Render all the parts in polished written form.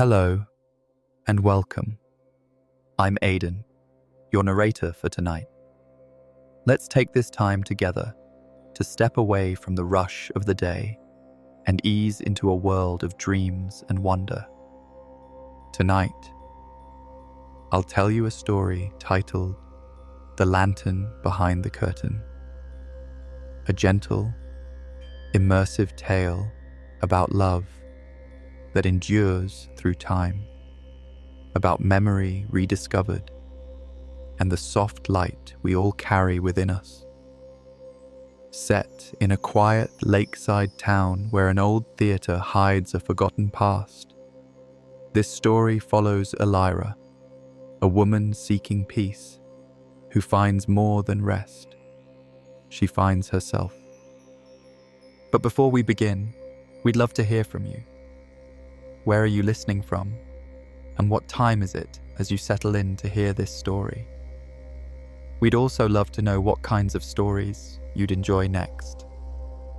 Hello and welcome. I'm Aiden, your narrator for tonight. Let's take this time together to step away from the rush of the day and ease into a world of dreams and wonder. Tonight, I'll tell you a story titled The Lantern Behind the Curtain. A gentle, immersive tale about love that endures through time, about memory rediscovered, and the soft light we all carry within us. Set in a quiet lakeside town where an old theatre hides a forgotten past, this story follows Elira, a woman seeking peace, who finds more than rest. She finds herself. But before we begin, we'd love to hear from you. Where are you listening from? And what time is it as you settle in to hear this story? We'd also love to know what kinds of stories you'd enjoy next.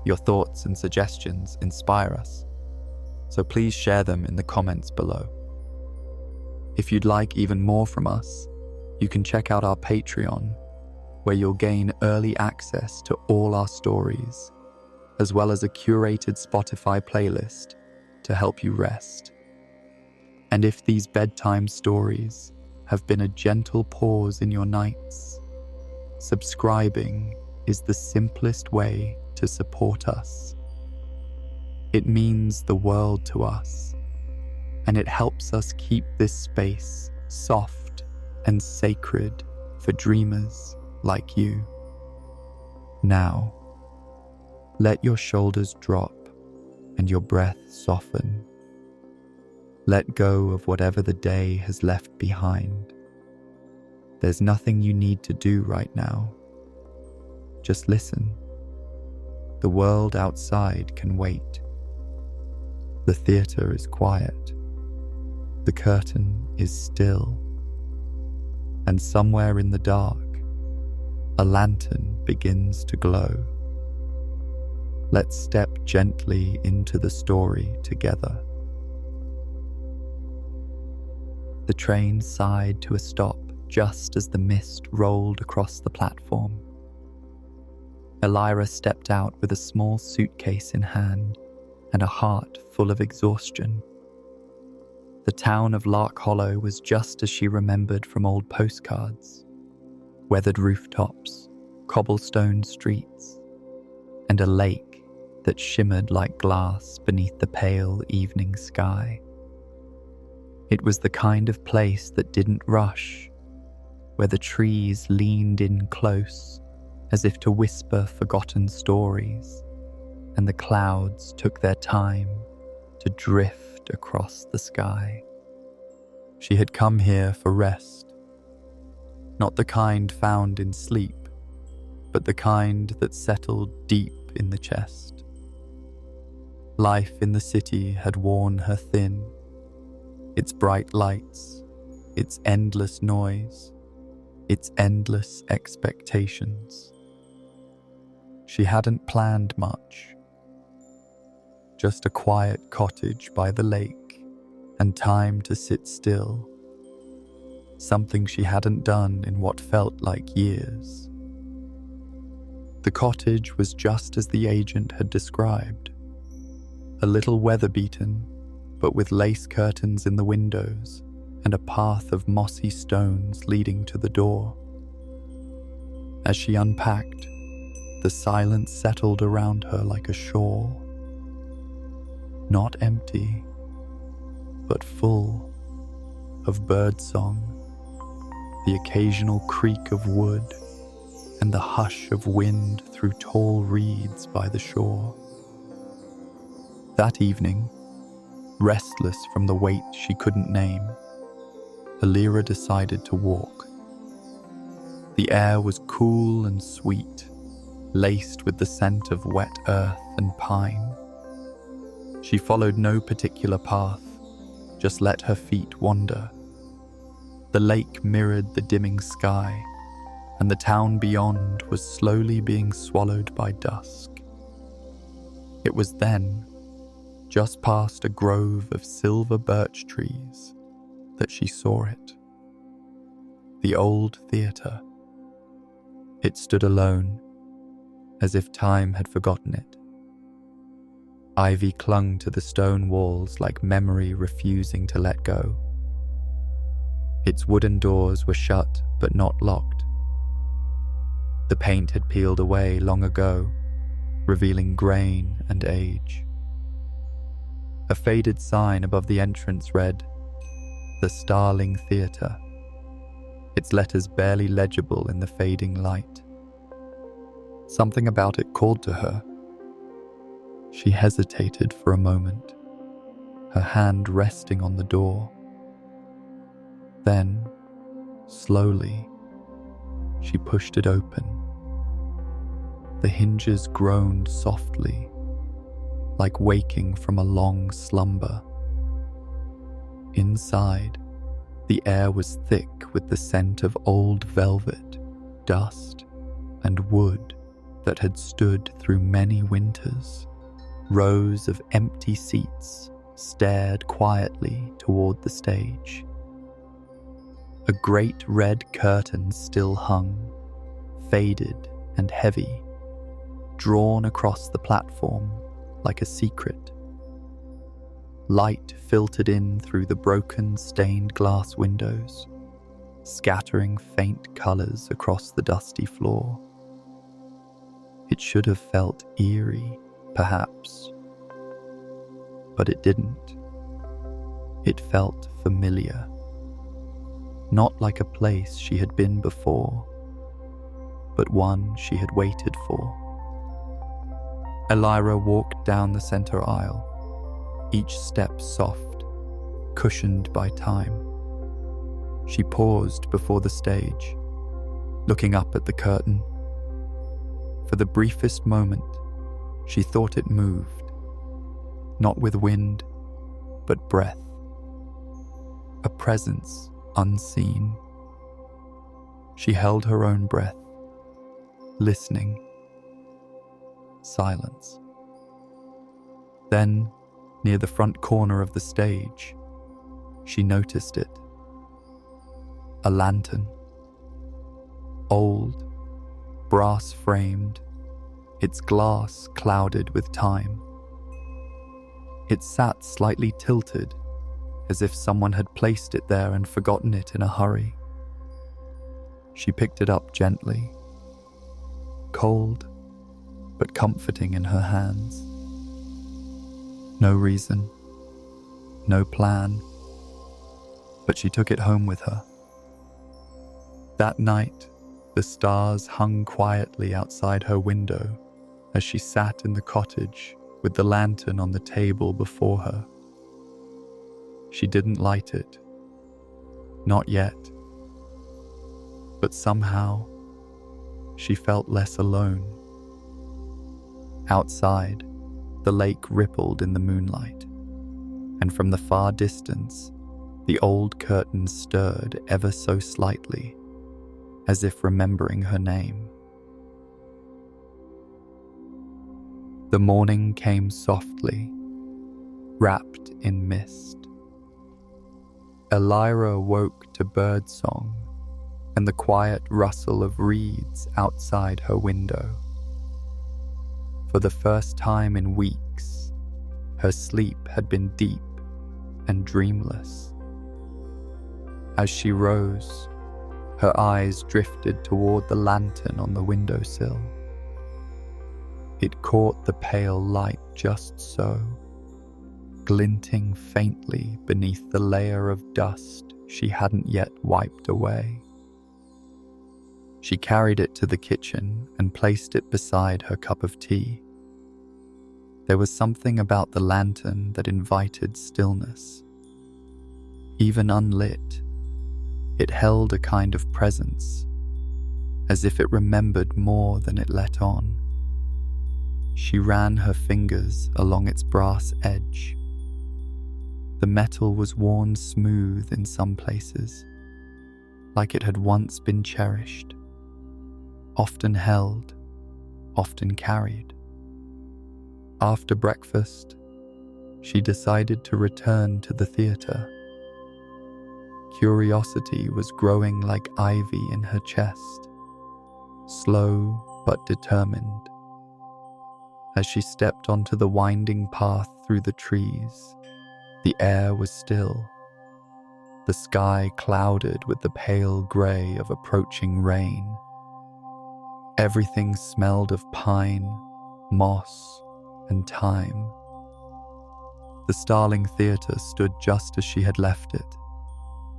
Your thoughts and suggestions inspire us, so please share them in the comments below. If you'd like even more from us, you can check out our Patreon, where you'll gain early access to all our stories, as well as a curated Spotify playlist to help you rest. And if these bedtime stories have been a gentle pause in your nights, subscribing is the simplest way to support us. It means the world to us, and it helps us keep this space soft and sacred for dreamers like you. Now, let your shoulders drop and your breath soften. Let go of whatever the day has left behind. There's nothing you need to do right now. Just listen. The world outside can wait. The theatre is quiet. The curtain is still. And somewhere in the dark, a lantern begins to glow. Let's step gently into the story together. The train sighed to a stop just as the mist rolled across the platform. Elira stepped out with a small suitcase in hand and a heart full of exhaustion. The town of Lark Hollow was just as she remembered from old postcards. Weathered rooftops, cobblestone streets, and a lake that shimmered like glass beneath the pale evening sky. It was the kind of place that didn't rush, where the trees leaned in close as if to whisper forgotten stories, and the clouds took their time to drift across the sky. She had come here for rest, not the kind found in sleep, but the kind that settled deep in the chest. Life in the city had worn her thin, its bright lights, its endless noise, its endless expectations. She hadn't planned much, just a quiet cottage by the lake and time to sit still, something she hadn't done in what felt like years. The cottage was just as the agent had described. A little weather-beaten, but with lace curtains in the windows and a path of mossy stones leading to the door. As she unpacked, the silence settled around her like a shawl. Not empty, but full of birdsong, the occasional creak of wood, and the hush of wind through tall reeds by the shore. That evening, restless from the weight she couldn't name, Elira decided to walk. The air was cool and sweet, laced with the scent of wet earth and pine. She followed no particular path, just let her feet wander. The lake mirrored the dimming sky, and the town beyond was slowly being swallowed by dusk. It was then just past a grove of silver birch trees, that she saw it. The old theatre. It stood alone, as if time had forgotten it. Ivy clung to the stone walls like memory refusing to let go. Its wooden doors were shut but not locked. The paint had peeled away long ago, revealing grain and age. A faded sign above the entrance read, "The Starling Theatre," its letters barely legible in the fading light. Something about it called to her. She hesitated for a moment, her hand resting on the door. Then, slowly, she pushed it open. The hinges groaned softly, like waking from a long slumber. Inside, the air was thick with the scent of old velvet, dust, and wood that had stood through many winters. Rows of empty seats stared quietly toward the stage. A great red curtain still hung, faded and heavy, drawn across the platform like a secret. Light filtered in through the broken, stained glass windows, scattering faint colours across the dusty floor. It should have felt eerie, perhaps, but it didn't. It felt familiar, not like a place she had been before, but one she had waited for. Elira walked down the center aisle, each step soft, cushioned by time. She paused before the stage, looking up at the curtain. For the briefest moment, she thought it moved, not with wind, but breath. A presence unseen. She held her own breath, listening. Silence. Then, near the front corner of the stage, she noticed it. A lantern. Old, brass-framed, its glass clouded with time. It sat slightly tilted, as if someone had placed it there and forgotten it in a hurry. She picked it up gently, cold but comforting in her hands. No reason, no plan, but she took it home with her. That night, the stars hung quietly outside her window as she sat in the cottage with the lantern on the table before her. She didn't light it, not yet, but somehow she felt less alone. Outside, the lake rippled in the moonlight, and from the far distance, the old curtain stirred ever so slightly, as if remembering her name. The morning came softly, wrapped in mist. Elira woke to birdsong and the quiet rustle of reeds outside her window. For the first time in weeks, her sleep had been deep and dreamless. As she rose, her eyes drifted toward the lantern on the windowsill. It caught the pale light just so, glinting faintly beneath the layer of dust she hadn't yet wiped away. She carried it to the kitchen and placed it beside her cup of tea. There was something about the lantern that invited stillness. Even unlit, it held a kind of presence, as if it remembered more than it let on. She ran her fingers along its brass edge. The metal was worn smooth in some places, like it had once been cherished, often held, often carried. After breakfast, she decided to return to the theatre. Curiosity was growing like ivy in her chest, slow but determined. As she stepped onto the winding path through the trees, the air was still, the sky clouded with the pale grey of approaching rain. Everything smelled of pine, moss, and thyme. The Starling Theatre stood just as she had left it,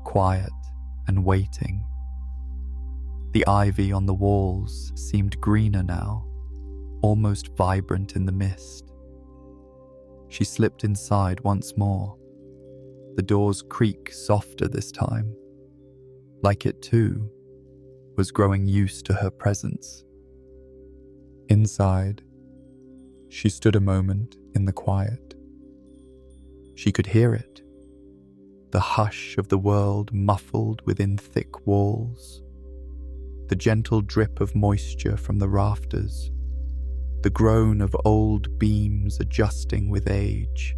quiet and waiting. The ivy on the walls seemed greener now, almost vibrant in the mist. She slipped inside once more. The doors creak softer this time, like it too was growing used to her presence. Inside, she stood a moment in the quiet. She could hear it, the hush of the world muffled within thick walls, the gentle drip of moisture from the rafters, the groan of old beams adjusting with age,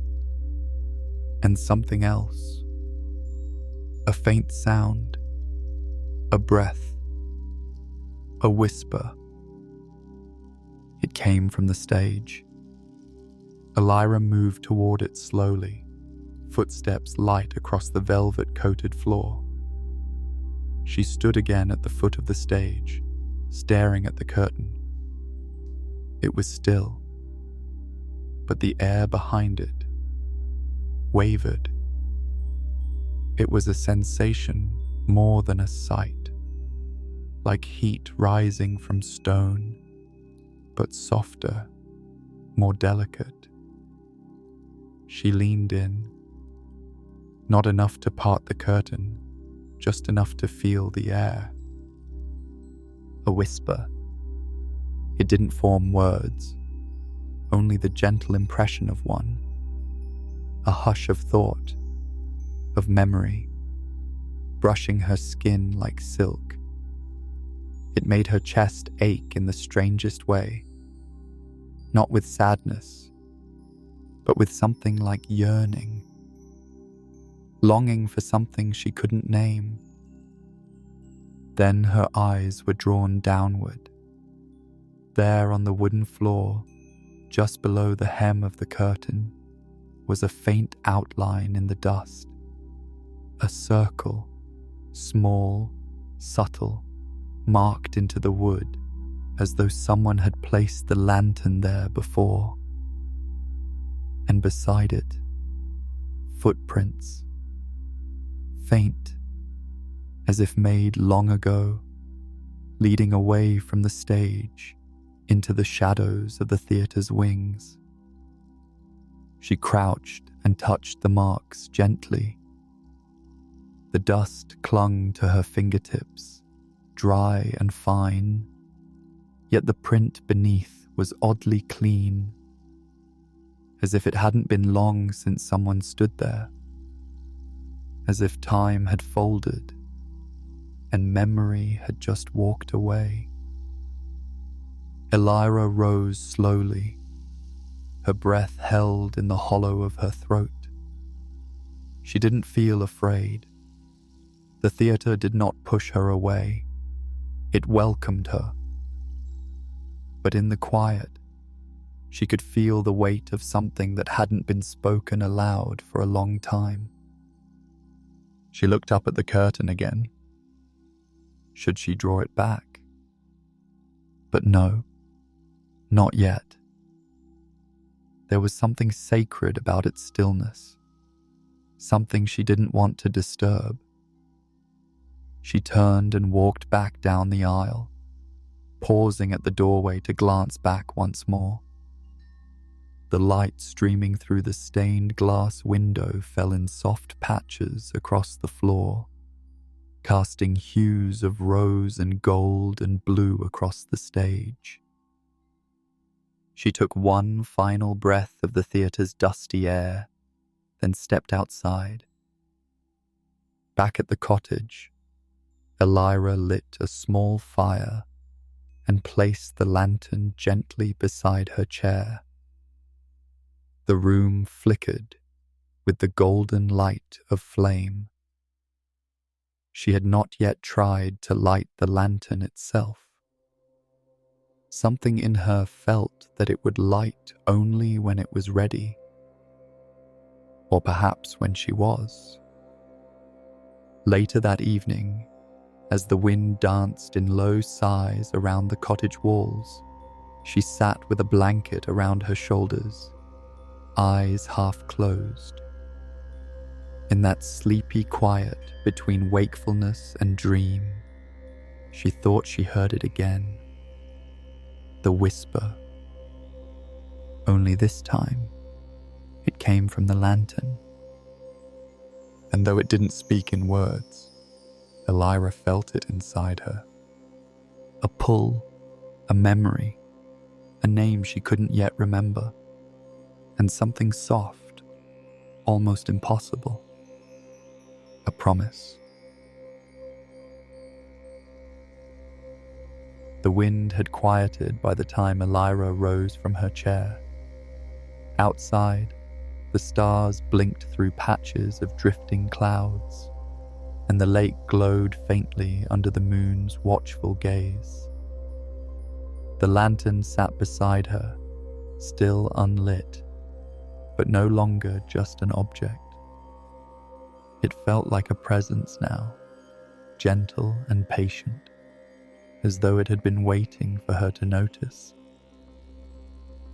and something else, a faint sound, a breath, a whisper. It came from the stage. Elira moved toward it slowly, footsteps light across the velvet-coated floor. She stood again at the foot of the stage, staring at the curtain. It was still, but the air behind it wavered. It was a sensation more than a sight, like heat rising from stone, but softer, more delicate. She leaned in, not enough to part the curtain, just enough to feel the air. A whisper. It didn't form words, only the gentle impression of one. A hush of thought, of memory, brushing her skin like silk. It made her chest ache in the strangest way, not with sadness, but with something like yearning, longing for something she couldn't name. Then her eyes were drawn downward. There on the wooden floor, just below the hem of the curtain, was a faint outline in the dust. A circle, small, subtle, marked into the wood, as though someone had placed the lantern there before. And beside it, footprints, faint, as if made long ago, leading away from the stage into the shadows of the theatre's wings. She crouched and touched the marks gently. The dust clung to her fingertips, dry and fine, yet the print beneath was oddly clean, as if it hadn't been long since someone stood there, as if time had folded and memory had just walked away. Elira rose slowly, her breath held in the hollow of her throat. She didn't feel afraid. The theatre did not push her away. It welcomed her. But in the quiet, she could feel the weight of something that hadn't been spoken aloud for a long time. She looked up at the curtain again. Should she draw it back? But no, not yet. There was something sacred about its stillness, something she didn't want to disturb. She turned and walked back down the aisle, pausing at the doorway to glance back once more. The light streaming through the stained glass window fell in soft patches across the floor, casting hues of rose and gold and blue across the stage. She took one final breath of the theatre's dusty air, then stepped outside. Back at the cottage, Elira lit a small fire and placed the lantern gently beside her chair. The room flickered with the golden light of flame. She had not yet tried to light the lantern itself. Something in her felt that it would light only when it was ready, or perhaps when she was. Later that evening, as the wind danced in low sighs around the cottage walls, she sat with a blanket around her shoulders, eyes half closed. In that sleepy quiet between wakefulness and dream, she thought she heard it again. The whisper. Only this time, it came from the lantern. And though it didn't speak in words, Elira felt it inside her. A pull, a memory, a name she couldn't yet remember, and something soft, almost impossible. A promise. The wind had quieted by the time Elira rose from her chair. Outside, the stars blinked through patches of drifting clouds, and the lake glowed faintly under the moon's watchful gaze. The lantern sat beside her, still unlit, but no longer just an object. It felt like a presence now, gentle and patient, as though it had been waiting for her to notice.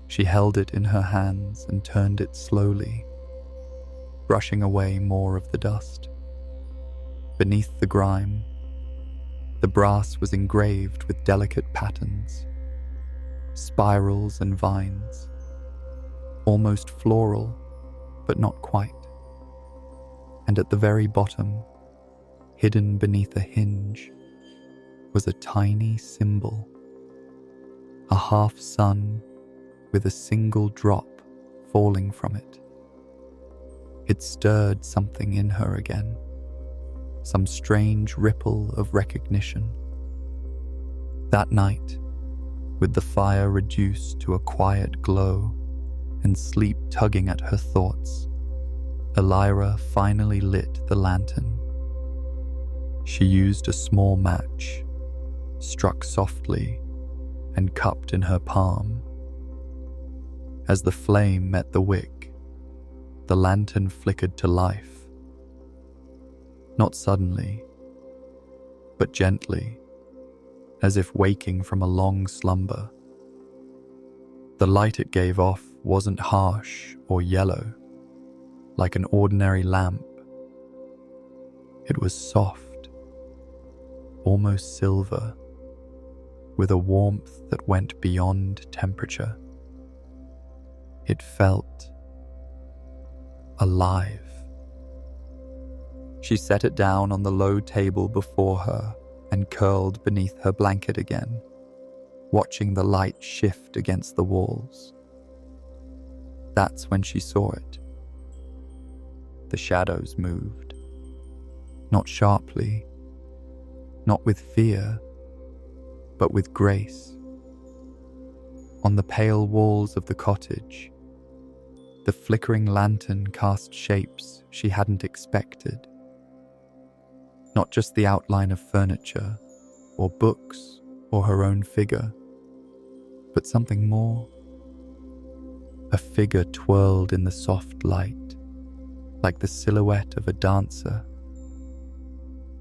She held it in her hands and turned it slowly, brushing away more of the dust. Beneath the grime, the brass was engraved with delicate patterns, spirals and vines, almost floral, but not quite. And at the very bottom, hidden beneath a hinge, was a tiny symbol, a half sun with a single drop falling from it. It stirred something in her again, some strange ripple of recognition. That night, with the fire reduced to a quiet glow and sleep tugging at her thoughts, Elira finally lit the lantern. She used a small match, struck softly, and cupped in her palm. As the flame met the wick, the lantern flickered to life. Not suddenly, but gently, as if waking from a long slumber. The light it gave off wasn't harsh or yellow, like an ordinary lamp. It was soft, almost silver, with a warmth that went beyond temperature. It felt alive. She set it down on the low table before her and curled beneath her blanket again, watching the light shift against the walls. That's when she saw it. The shadows moved, not sharply, not with fear, but with grace. On the pale walls of the cottage, the flickering lantern cast shapes she hadn't expected. Not just the outline of furniture, or books, or her own figure, but something more. A figure twirled in the soft light, like the silhouette of a dancer.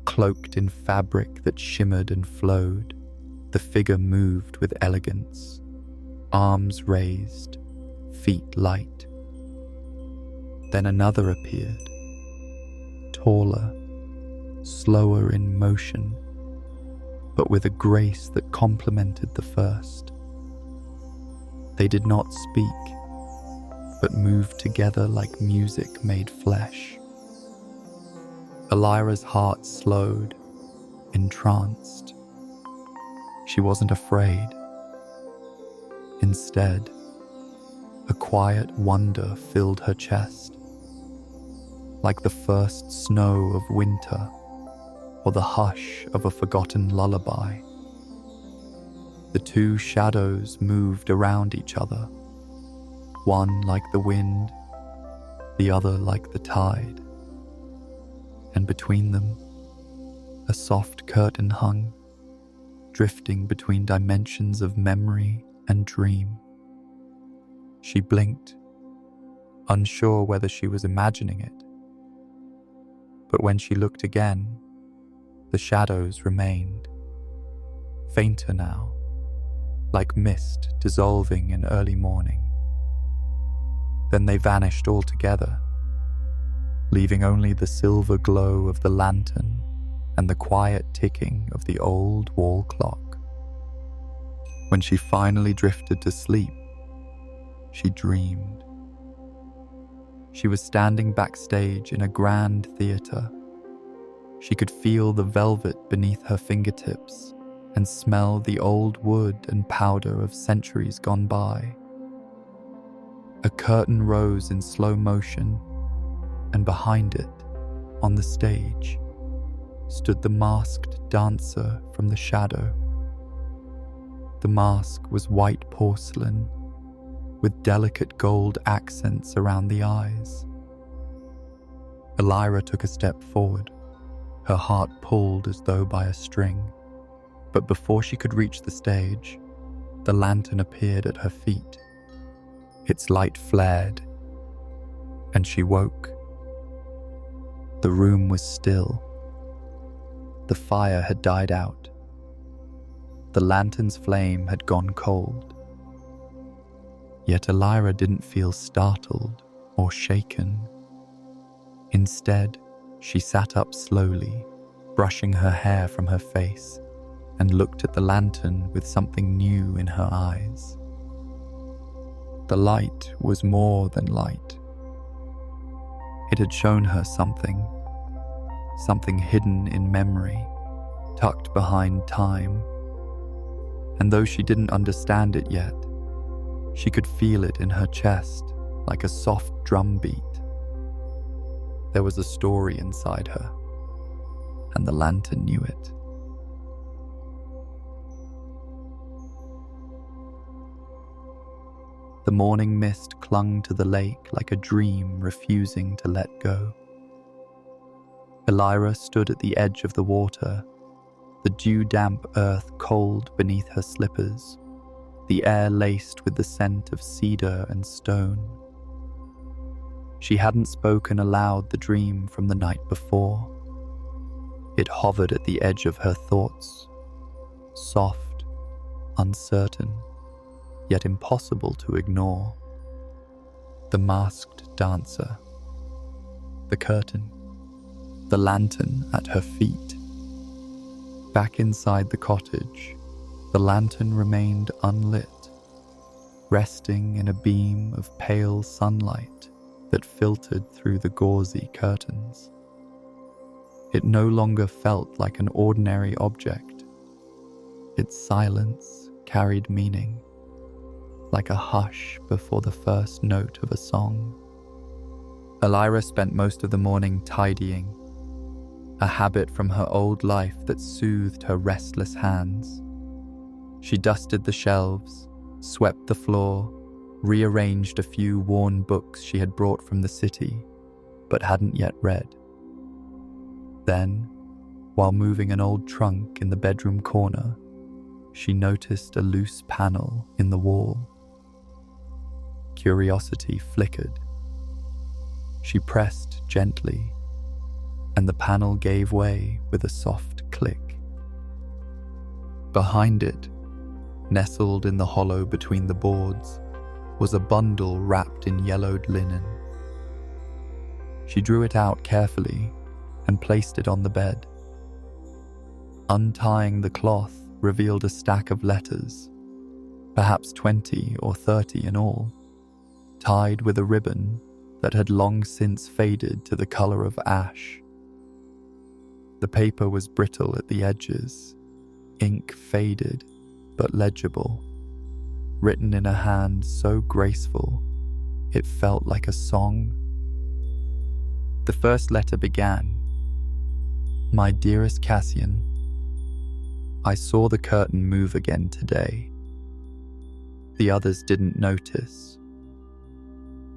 Cloaked in fabric that shimmered and flowed, the figure moved with elegance, arms raised, feet light. Then another appeared, taller, slower in motion, but with a grace that complemented the first. They did not speak, but moved together like music made flesh. Elira's heart slowed, entranced. She wasn't afraid. Instead, a quiet wonder filled her chest, like the first snow of winter or the hush of a forgotten lullaby. The two shadows moved around each other, one like the wind, the other like the tide, and between them, a soft curtain hung, drifting between dimensions of memory and dream. She blinked, unsure whether she was imagining it. But when she looked again, the shadows remained, fainter now, like mist dissolving in early morning. Then they vanished altogether, leaving only the silver glow of the lantern and the quiet ticking of the old wall clock. When she finally drifted to sleep, she dreamed. She was standing backstage in a grand theater. She could feel the velvet beneath her fingertips and smell the old wood and powder of centuries gone by. A curtain rose in slow motion, and behind it, on the stage, stood the masked dancer from the shadow. The mask was white porcelain, with delicate gold accents around the eyes. Elira took a step forward, her heart pulled as though by a string. But before she could reach the stage, the lantern appeared at her feet. Its light flared, and she woke. The room was still. The fire had died out. The lantern's flame had gone cold. Yet Elira didn't feel startled or shaken. Instead, she sat up slowly, brushing her hair from her face, and looked at the lantern with something new in her eyes. The light was more than light. It had shown her something hidden in memory, tucked behind time. And though she didn't understand it yet, she could feel it in her chest like a soft drum beat. There was a story inside her, and the lantern knew it. The morning mist clung to the lake like a dream refusing to let go. Elira stood at the edge of the water, the dew-damp earth cold beneath her slippers, the air laced with the scent of cedar and stone. She hadn't spoken aloud the dream from the night before. It hovered at the edge of her thoughts, soft, uncertain, yet impossible to ignore. The masked dancer, the curtain, the lantern at her feet. Back inside the cottage, the lantern remained unlit, resting in a beam of pale sunlight that filtered through the gauzy curtains. It no longer felt like an ordinary object. Its silence carried meaning, like a hush before the first note of a song. Elira spent most of the morning tidying, a habit from her old life that soothed her restless hands. She dusted the shelves, swept the floor, rearranged a few worn books she had brought from the city, but hadn't yet read. Then, while moving an old trunk in the bedroom corner, she noticed a loose panel in the wall. Curiosity flickered. She pressed gently, and the panel gave way with a soft click. Behind it, nestled in the hollow between the boards, was a bundle wrapped in yellowed linen. She drew it out carefully and placed it on the bed. Untying the cloth revealed a stack of letters, perhaps 20 or 30 in all, tied with a ribbon that had long since faded to the color of ash. The paper was brittle at the edges, ink faded but legible, written in a hand so graceful it felt like a song. The first letter began, "My dearest Cassian, I saw the curtain move again today. The others didn't notice,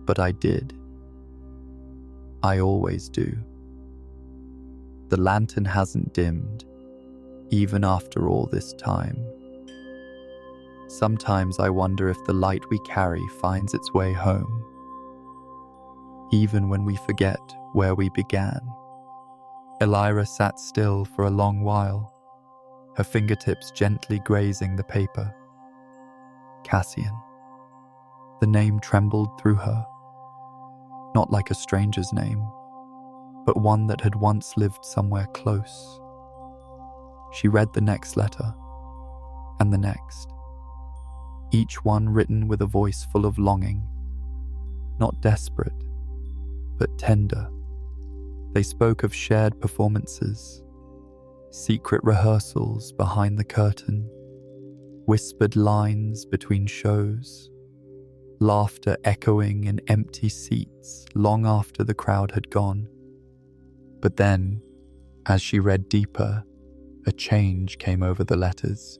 But I did. I always do. The lantern hasn't dimmed, even after all this time. Sometimes I wonder if the light we carry finds its way home, even when we forget where we began. Elira sat still for a long while, her fingertips gently grazing the paper. Cassian. The name trembled through her, not like a stranger's name, but one that had once lived somewhere close. She read the next letter, and the next, each one written with a voice full of longing, not desperate, but tender. They spoke of shared performances, secret rehearsals behind the curtain, whispered lines between shows, laughter echoing in empty seats long after the crowd had gone. But then, as she read deeper, a change came over the letters.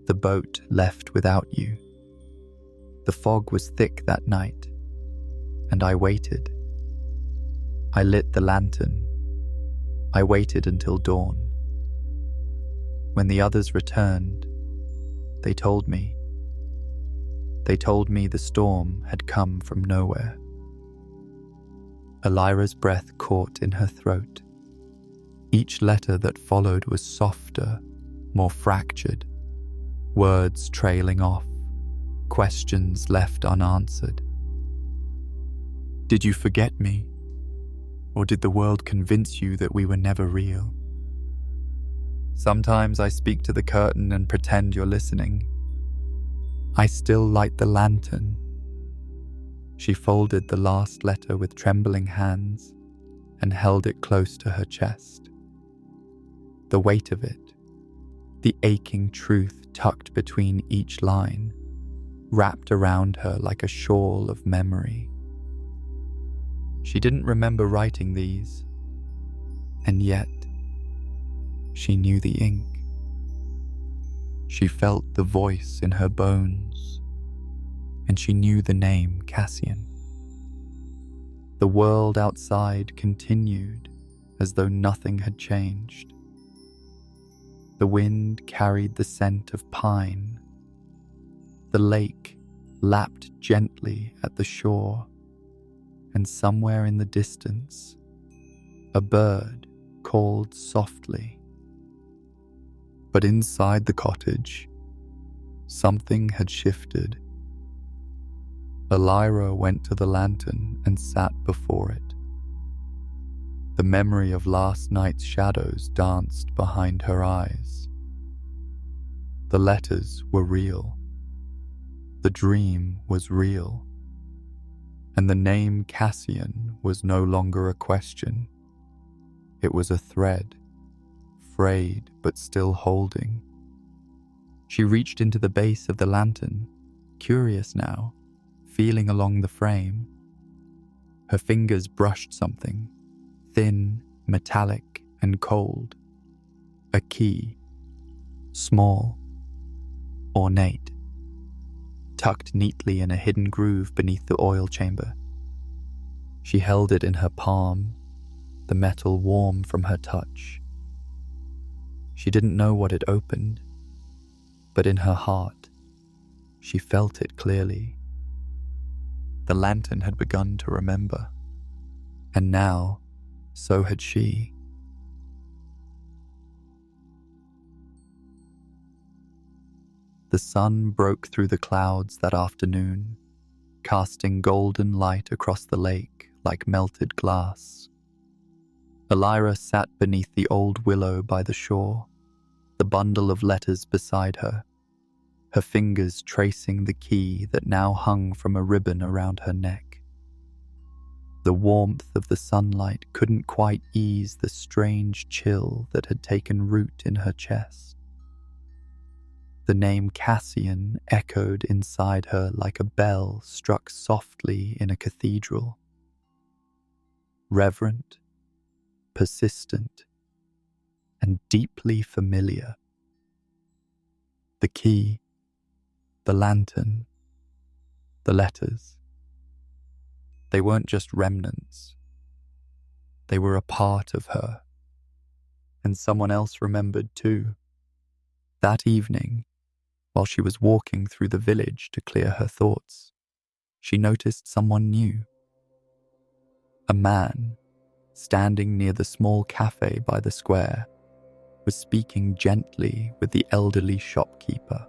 The boat left without you. The fog was thick that night, and I waited. I lit the lantern. I waited until dawn. When the others returned, they told me. They told me the storm had come from nowhere. Elira's breath caught in her throat. Each letter that followed was softer, more fractured, words trailing off, questions left unanswered. Did you forget me? Or did the world convince you that we were never real? Sometimes I speak to the curtain and pretend you're listening. I still light the lantern. She folded the last letter with trembling hands and held it close to her chest. The weight of it, the aching truth tucked between each line, wrapped around her like a shawl of memory. She didn't remember writing these, and yet she knew the ink. She felt the voice in her bones, and she knew the name Cassian. The world outside continued as though nothing had changed. The wind carried the scent of pine. The lake lapped gently at the shore, and somewhere in the distance, a bird called softly. But inside the cottage, something had shifted. Elira went to the lantern and sat before it. The memory of last night's shadows danced behind her eyes. The letters were real. The dream was real. And the name Cassian was no longer a question. It was a thread, frayed but still holding. She reached into the base of the lantern, curious now, feeling along the frame. Her fingers brushed something, thin, metallic, and cold. A key, small, ornate, tucked neatly in a hidden groove beneath the oil chamber. She held it in her palm, the metal warm from her touch. She didn't know what it opened, but in her heart, she felt it clearly. The lantern had begun to remember, and now, so had she. The sun broke through the clouds that afternoon, casting golden light across the lake like melted glass. Elira sat beneath the old willow by the shore, the bundle of letters beside her, her fingers tracing the key that now hung from a ribbon around her neck. The warmth of the sunlight couldn't quite ease the strange chill that had taken root in her chest. The name Cassian echoed inside her like a bell struck softly in a cathedral. Reverent, persistent, and deeply familiar. The key, the lantern, the letters. They weren't just remnants. They were a part of her. And someone else remembered too. That evening, while she was walking through the village to clear her thoughts, she noticed someone new. A man, standing near the small cafe by the square, was speaking gently with the elderly shopkeeper.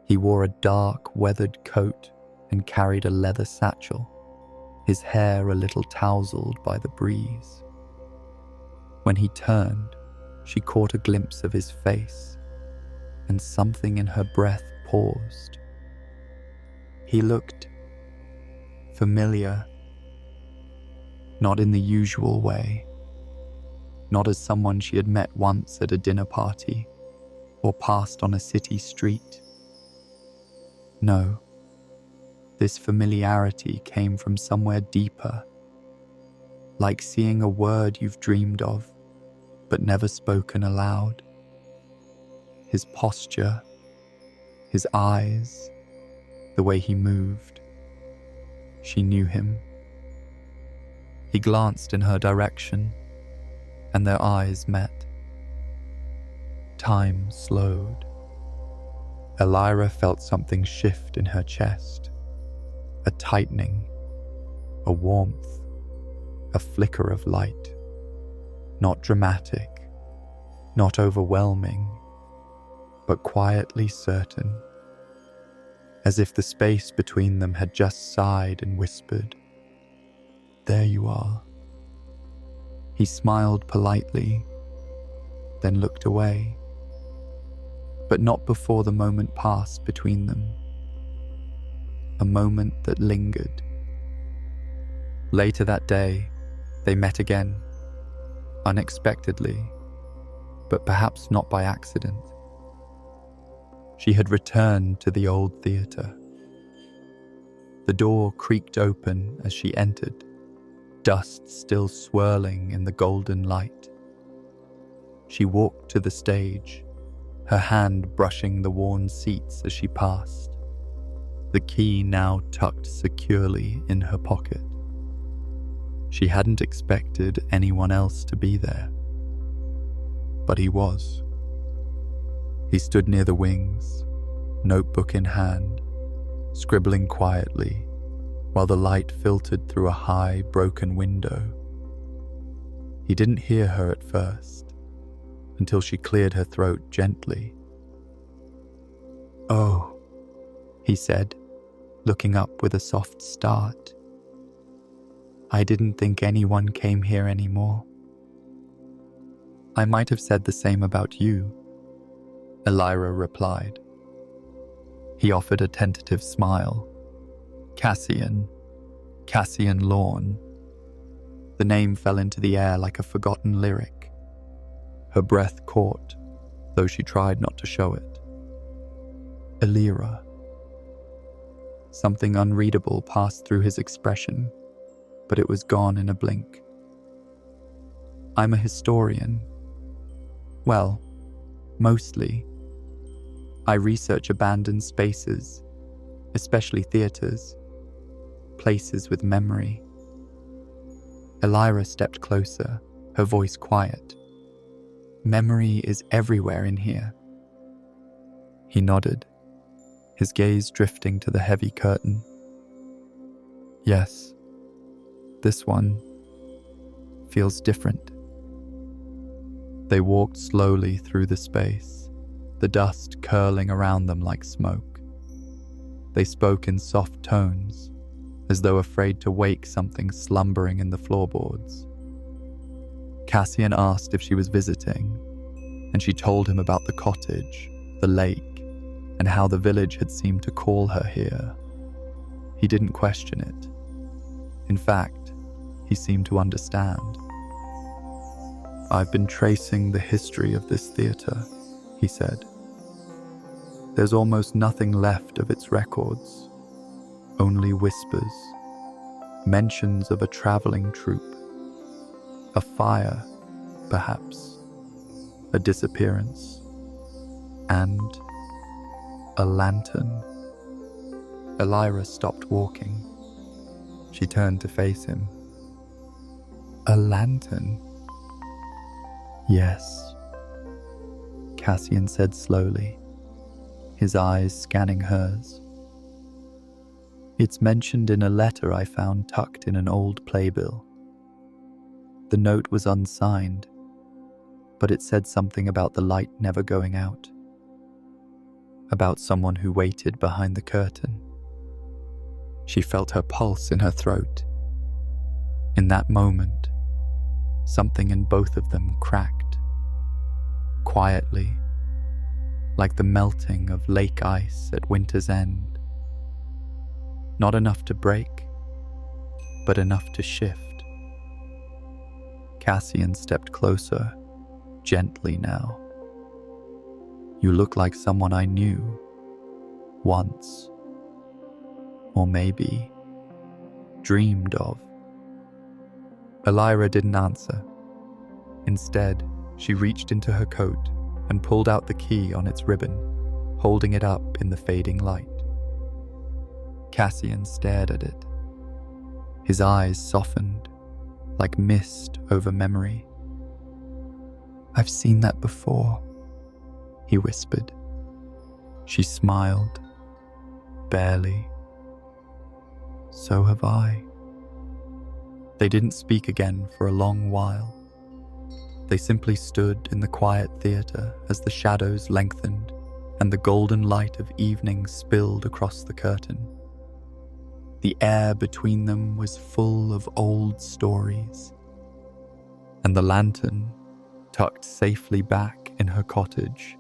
He wore a dark, weathered coat and carried a leather satchel, his hair a little tousled by the breeze. When he turned, she caught a glimpse of his face, and something in her breath paused. He looked familiar, not in the usual way, not as someone she had met once at a dinner party or passed on a city street. No, this familiarity came from somewhere deeper, like seeing a word you've dreamed of, but never spoken aloud. His posture, his eyes, the way he moved. She knew him. He glanced in her direction, and their eyes met. Time slowed. Elira felt something shift in her chest. A tightening, a warmth, a flicker of light. Not dramatic, not overwhelming, but quietly certain. As if the space between them had just sighed and whispered, "There you are." He smiled politely, then looked away, but not before the moment passed between them. A moment that lingered. Later that day, they met again, unexpectedly, but perhaps not by accident. She had returned to the old theatre. The door creaked open as she entered, dust still swirling in the golden light. She walked to the stage, her hand brushing the worn seats as she passed, the key now tucked securely in her pocket. She hadn't expected anyone else to be there, but he was. He stood near the wings, notebook in hand, scribbling quietly, while the light filtered through a high, broken window. He didn't hear her at first, until she cleared her throat gently. "Oh," he said, looking up with a soft start. "I didn't think anyone came here anymore." "I might have said the same about you," Elira replied. He offered a tentative smile. Cassian Lawn. The name fell into the air like a forgotten lyric. Her breath caught, though she tried not to show it. Elira. Something unreadable passed through his expression, but it was gone in a blink. "I'm a historian. Well, mostly. I research abandoned spaces, especially theaters, places with memory." Elira stepped closer, her voice quiet. "Memory is everywhere in here." He nodded, his gaze drifting to the heavy curtain. "Yes, this one feels different." They walked slowly through the space, the dust curling around them like smoke. They spoke in soft tones, as though afraid to wake something slumbering in the floorboards. Cassian asked if she was visiting, and she told him about the cottage, the lake, and how the village had seemed to call her here. He didn't question it. In fact, he seemed to understand. "I've been tracing the history of this theatre," he said. "There's almost nothing left of its records, only whispers, mentions of a traveling troupe, a fire, perhaps, a disappearance, and a lantern." Elira stopped walking. She turned to face him. A lantern? Yes, Cassian said slowly, his eyes scanning hers. It's mentioned in a letter I found tucked in an old playbill. The note was unsigned, but it said something about the light never going out, about someone who waited behind the curtain. She felt her pulse in her throat. In that moment, something in both of them cracked, quietly, like the melting of lake ice at winter's end. Not enough to break, but enough to shift. Cassian stepped closer, gently now. You look like someone I knew, once, or maybe dreamed of. Elira didn't answer. Instead, she reached into her coat and pulled out the key on its ribbon, holding it up in the fading light. Cassian stared at it. His eyes softened, like mist over memory. I've seen that before, he whispered. She smiled, barely. So have I. They didn't speak again for a long while. They simply stood in the quiet theater as the shadows lengthened and the golden light of evening spilled across the curtain. The air between them was full of old stories, and the lantern, tucked safely back in her cottage,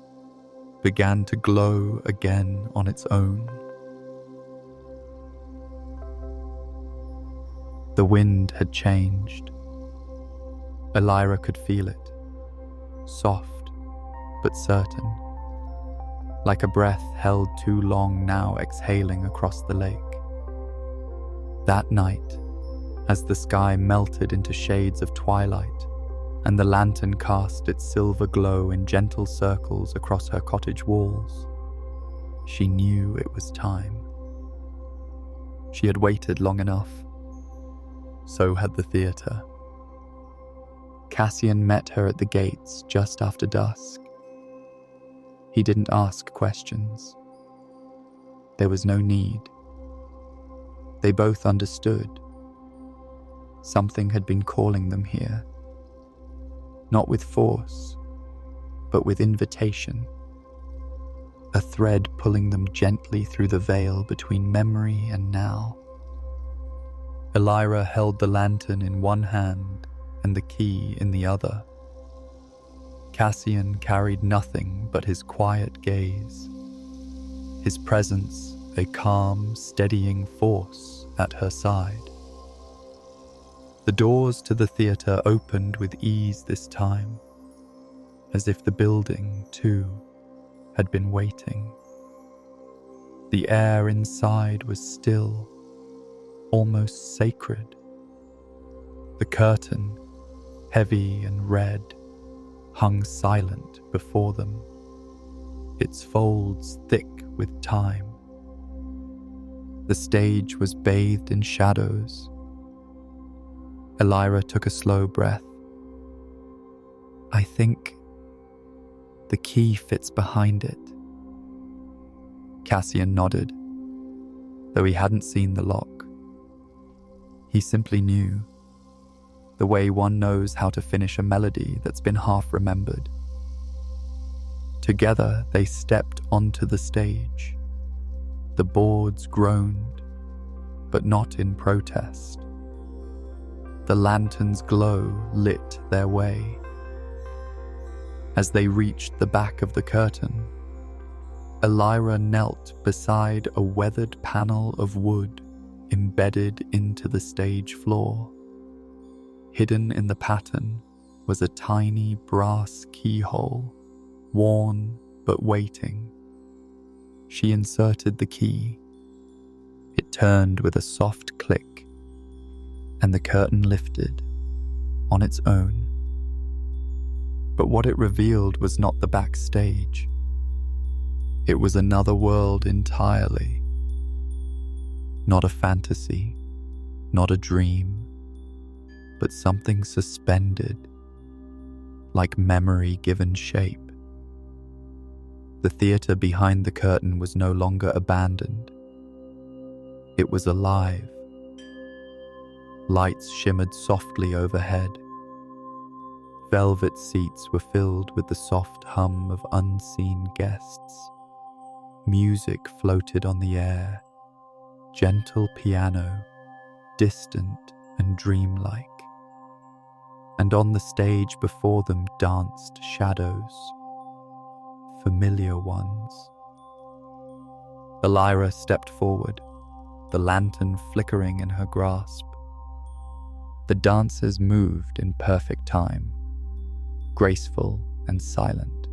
began to glow again on its own. The wind had changed. Elira could feel it, soft but certain, like a breath held too long now exhaling across the lake. That night, as the sky melted into shades of twilight and the lantern cast its silver glow in gentle circles across her cottage walls, she knew it was time. She had waited long enough. So had the theatre. Cassian met her at the gates just after dusk. He didn't ask questions. There was no need. They both understood. Something had been calling them here. Not with force, but with invitation. A thread pulling them gently through the veil between memory and now. Elira held the lantern in one hand and the key in the other. Cassian carried nothing but his quiet gaze, his presence a calm, steadying force at her side. The doors to the theatre opened with ease this time, as if the building, too, had been waiting. The air inside was still, almost sacred. The curtain, heavy and red, hung silent before them, its folds thick with time. The stage was bathed in shadows. Elira took a slow breath. I think the key fits behind it. Cassian nodded, though he hadn't seen the lock. He simply knew, the way one knows how to finish a melody that's been half remembered. Together they stepped onto the stage. The boards groaned, but not in protest. The lantern's glow lit their way. As they reached the back of the curtain, Elira knelt beside a weathered panel of wood embedded into the stage floor. Hidden in the pattern was a tiny brass keyhole, worn but waiting. She inserted the key. It turned with a soft click, and the curtain lifted on its own. But what it revealed was not the backstage. It was another world entirely. Not a fantasy, Not a dream, but something suspended, like memory given shape. The theatre behind the curtain was no longer abandoned. It was alive. Lights shimmered softly overhead. Velvet seats were filled with the soft hum of unseen guests. Music floated on the air, gentle piano, distant and dreamlike. And on the stage before them danced shadows, familiar ones. Elira stepped forward, the lantern flickering in her grasp. The dancers moved in perfect time, graceful and silent.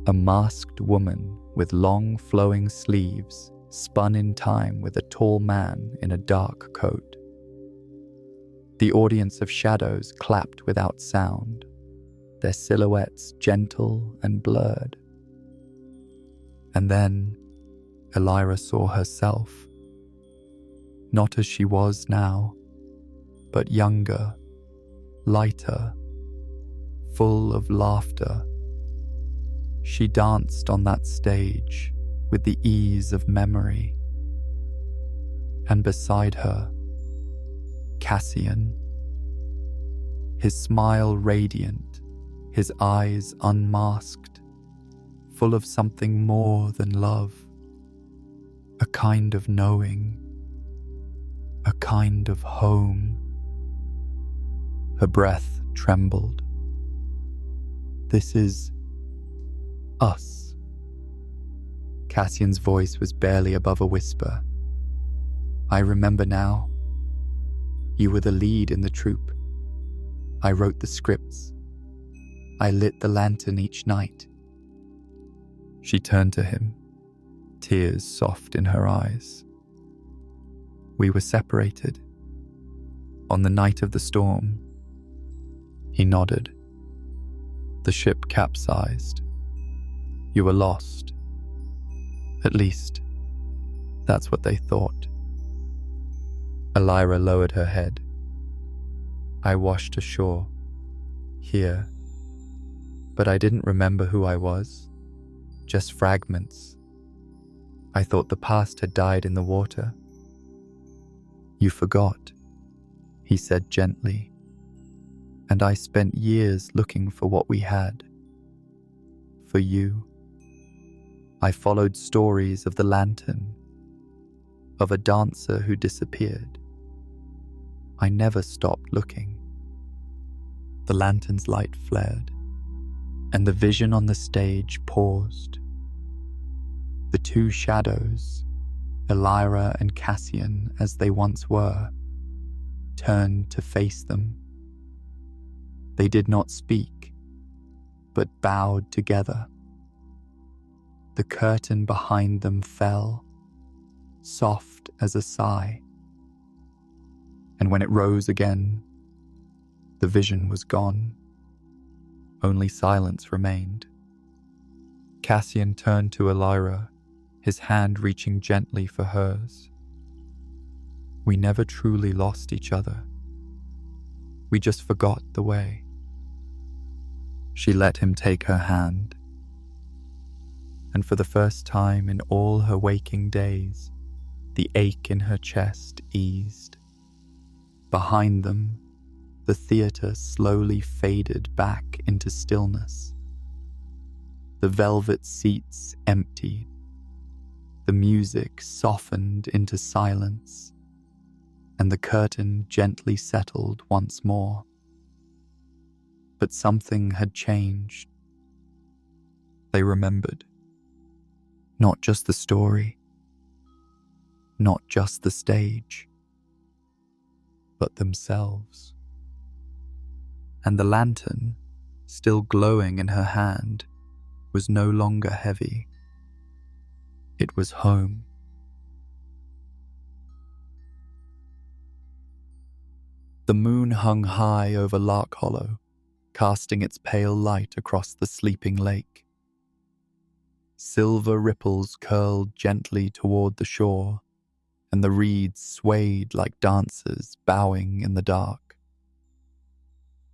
A masked woman with long flowing sleeves spun in time with a tall man in a dark coat. The audience of shadows clapped without sound, their silhouettes gentle and blurred. And then Elira saw herself, not as she was now, but younger, lighter, full of laughter. She danced on that stage with the ease of memory. And beside her, Cassian, his smile radiant, his eyes unmasked, full of something more than love, a kind of knowing, a kind of home. Her breath trembled. This is us. Cassian's voice was barely above a whisper. I remember now. You were the lead in the troupe. I wrote the scripts. I lit the lantern each night. She turned to him, tears soft in her eyes. We were separated. On the night of the storm. He nodded. The ship capsized. You were lost. At least, that's what they thought. Elira lowered her head. I washed ashore, here, but I didn't remember who I was, just fragments. I thought the past had died in the water. You forgot, he said gently, and I spent years looking for what we had. For you. I followed stories of the lantern, of a dancer who disappeared. I never stopped looking. The lantern's light flared, and the vision on the stage paused. The two shadows, Elira and Cassian as they once were, turned to face them. They did not speak, but bowed together. The curtain behind them fell, soft as a sigh. And when it rose again, the vision was gone. Only silence remained. Cassian turned to Elira, his hand reaching gently for hers. We never truly lost each other. We just forgot the way. She let him take her hand. And for the first time in all her waking days, the ache in her chest eased. Behind them, the theatre slowly faded back into stillness. The velvet seats emptied. The music softened into silence, and the curtain gently settled once more. But something had changed. They remembered. Not just the story, not just the stage, but themselves. And the lantern, still glowing in her hand, was no longer heavy. It was home. The moon hung high over Lark Hollow, casting its pale light across the sleeping lake. Silver ripples curled gently toward the shore, and the reeds swayed like dancers bowing in the dark.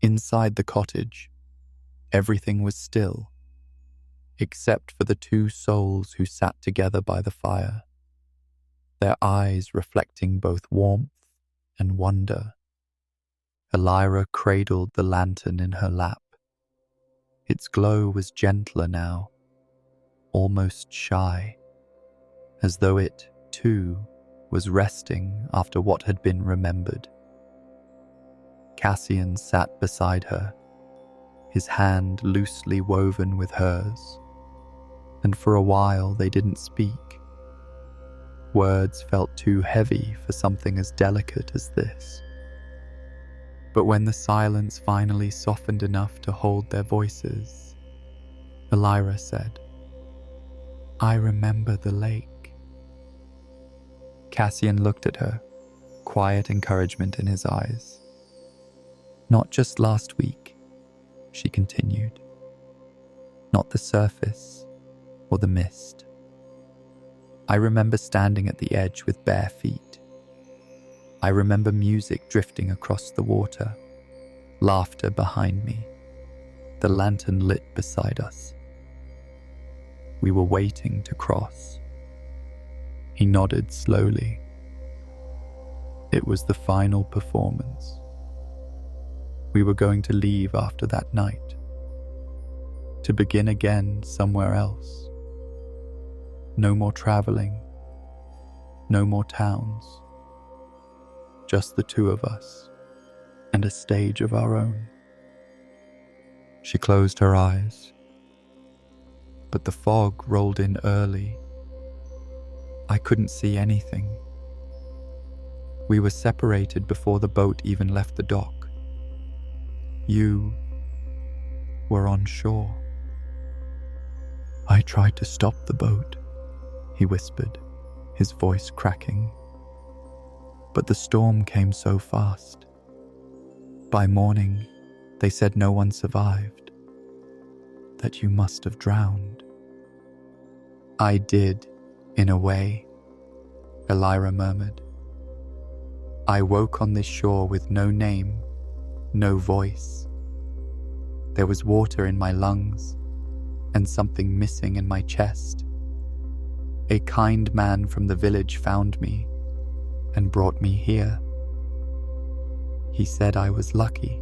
Inside the cottage, everything was still, except for the two souls who sat together by the fire, their eyes reflecting both warmth and wonder. Elira cradled the lantern in her lap. Its glow was gentler now, almost shy, as though it, too, was resting after what had been remembered. Cassian sat beside her, his hand loosely woven with hers, and for a while they didn't speak. Words felt too heavy for something as delicate as this. But when the silence finally softened enough to hold their voices, Elira said, "I remember the lake." Cassian looked at her, quiet encouragement in his eyes. "Not just last week," she continued. "Not the surface or the mist. I remember standing at the edge with bare feet. I remember music drifting across the water, laughter behind me, the lantern lit beside us. We were waiting to cross." He nodded slowly. It was the final performance. We were going to leave after that night, to begin again somewhere else. No more traveling, no more towns. Just the two of us, and a stage of our own. She closed her eyes, but the fog rolled in early. I couldn't see anything. We were separated before the boat even left the dock. You were on shore. "I tried to stop the boat," he whispered, his voice cracking. "But the storm came so fast. By morning, they said no one survived, that you must have drowned." "I did, in a way," Elira murmured. "I woke on this shore with no name, no voice. There was water in my lungs, and something missing in my chest. A kind man from the village found me and brought me here. He said I was lucky."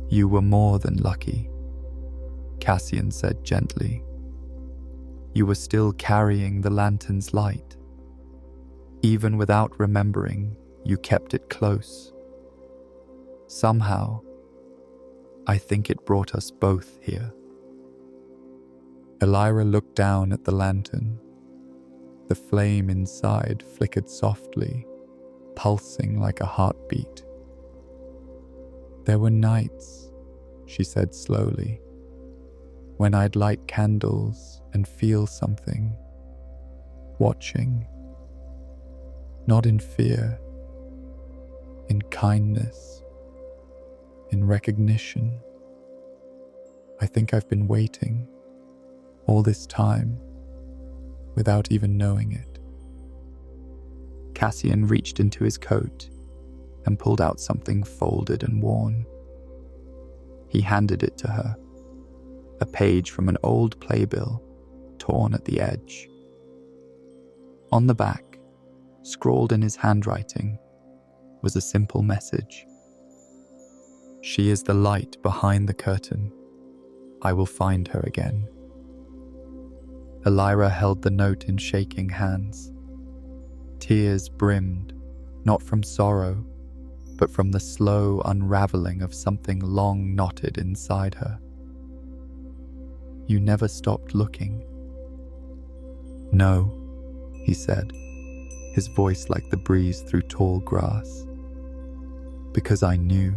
"You were more than lucky," Cassian said gently. "You were still carrying the lantern's light. Even without remembering, you kept it close. Somehow, I think it brought us both here." Elira looked down at the lantern. The flame inside flickered softly, pulsing like a heartbeat. "There were nights," she said slowly, "when I'd light candles and feel something, watching. Not in fear, in kindness, in recognition. I think I've been waiting all this time without even knowing it." Cassian reached into his coat and pulled out something folded and worn. He handed it to her, a page from an old playbill, torn at the edge. On the back, scrawled in his handwriting, was a simple message. "She is the light behind the curtain. I will find her again." Elira held the note in shaking hands. Tears brimmed, not from sorrow, but from the slow unraveling of something long knotted inside her. "You never stopped looking." "No," he said, his voice like the breeze through tall grass. "Because I knew.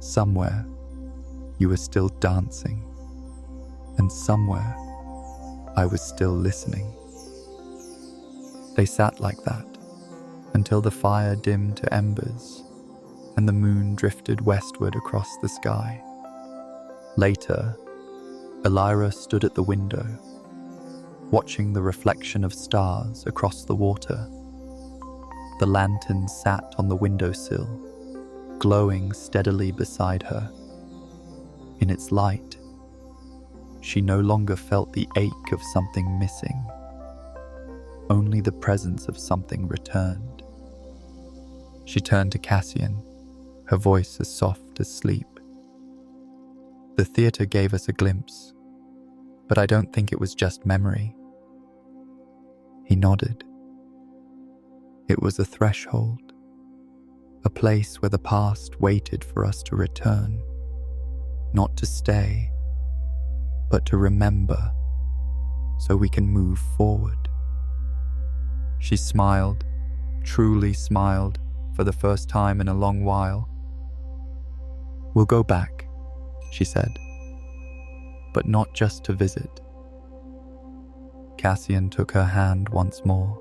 Somewhere, you were still dancing, and somewhere, I was still listening." They sat like that until the fire dimmed to embers and the moon drifted westward across the sky. Later, Elira stood at the window. watching the reflection of stars across the water. The lantern sat on the windowsill, glowing steadily beside her. In its light, she no longer felt the ache of something missing, only the presence of something returned. She turned to Cassian, her voice as soft as sleep. "The theatre gave us a glimpse, but I don't think it was just memory." He nodded. It was a threshold, a place where the past waited for us to return, not to stay, but to remember, so we can move forward. She smiled, truly smiled, for the first time in a long while. "We'll go back," she said, "but not just to visit." Cassian took her hand once more,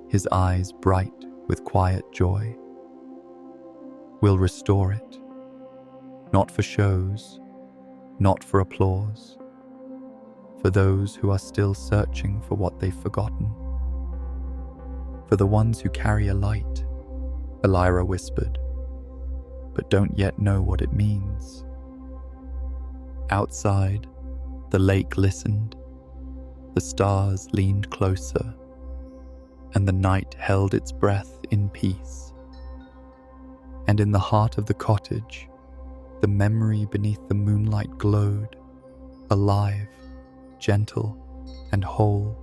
his eyes bright with quiet joy. "We'll restore it, not for shows, not for applause, for those who are still searching for what they've forgotten. For the ones who carry a light," Elira whispered, "but don't yet know what it means." Outside, the lake listened, the stars leaned closer, and the night held its breath in peace. And in the heart of the cottage, the memory beneath the moonlight glowed, alive, gentle, and whole.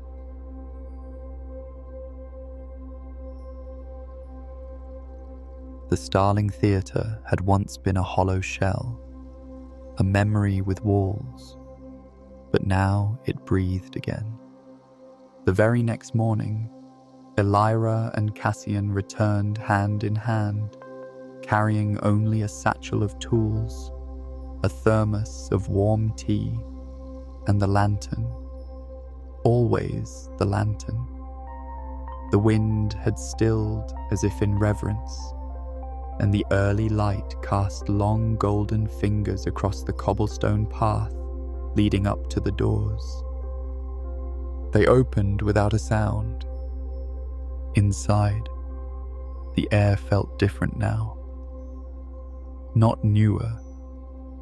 The Starling Theatre had once been a hollow shell, a memory with walls, but now it breathed again. The very next morning, Elira and Cassian returned hand in hand, carrying only a satchel of tools, a thermos of warm tea, and the lantern. Always the lantern. The wind had stilled as if in reverence, and the early light cast long golden fingers across the cobblestone path leading up to the doors. They opened without a sound. Inside, the air felt different now. Not newer,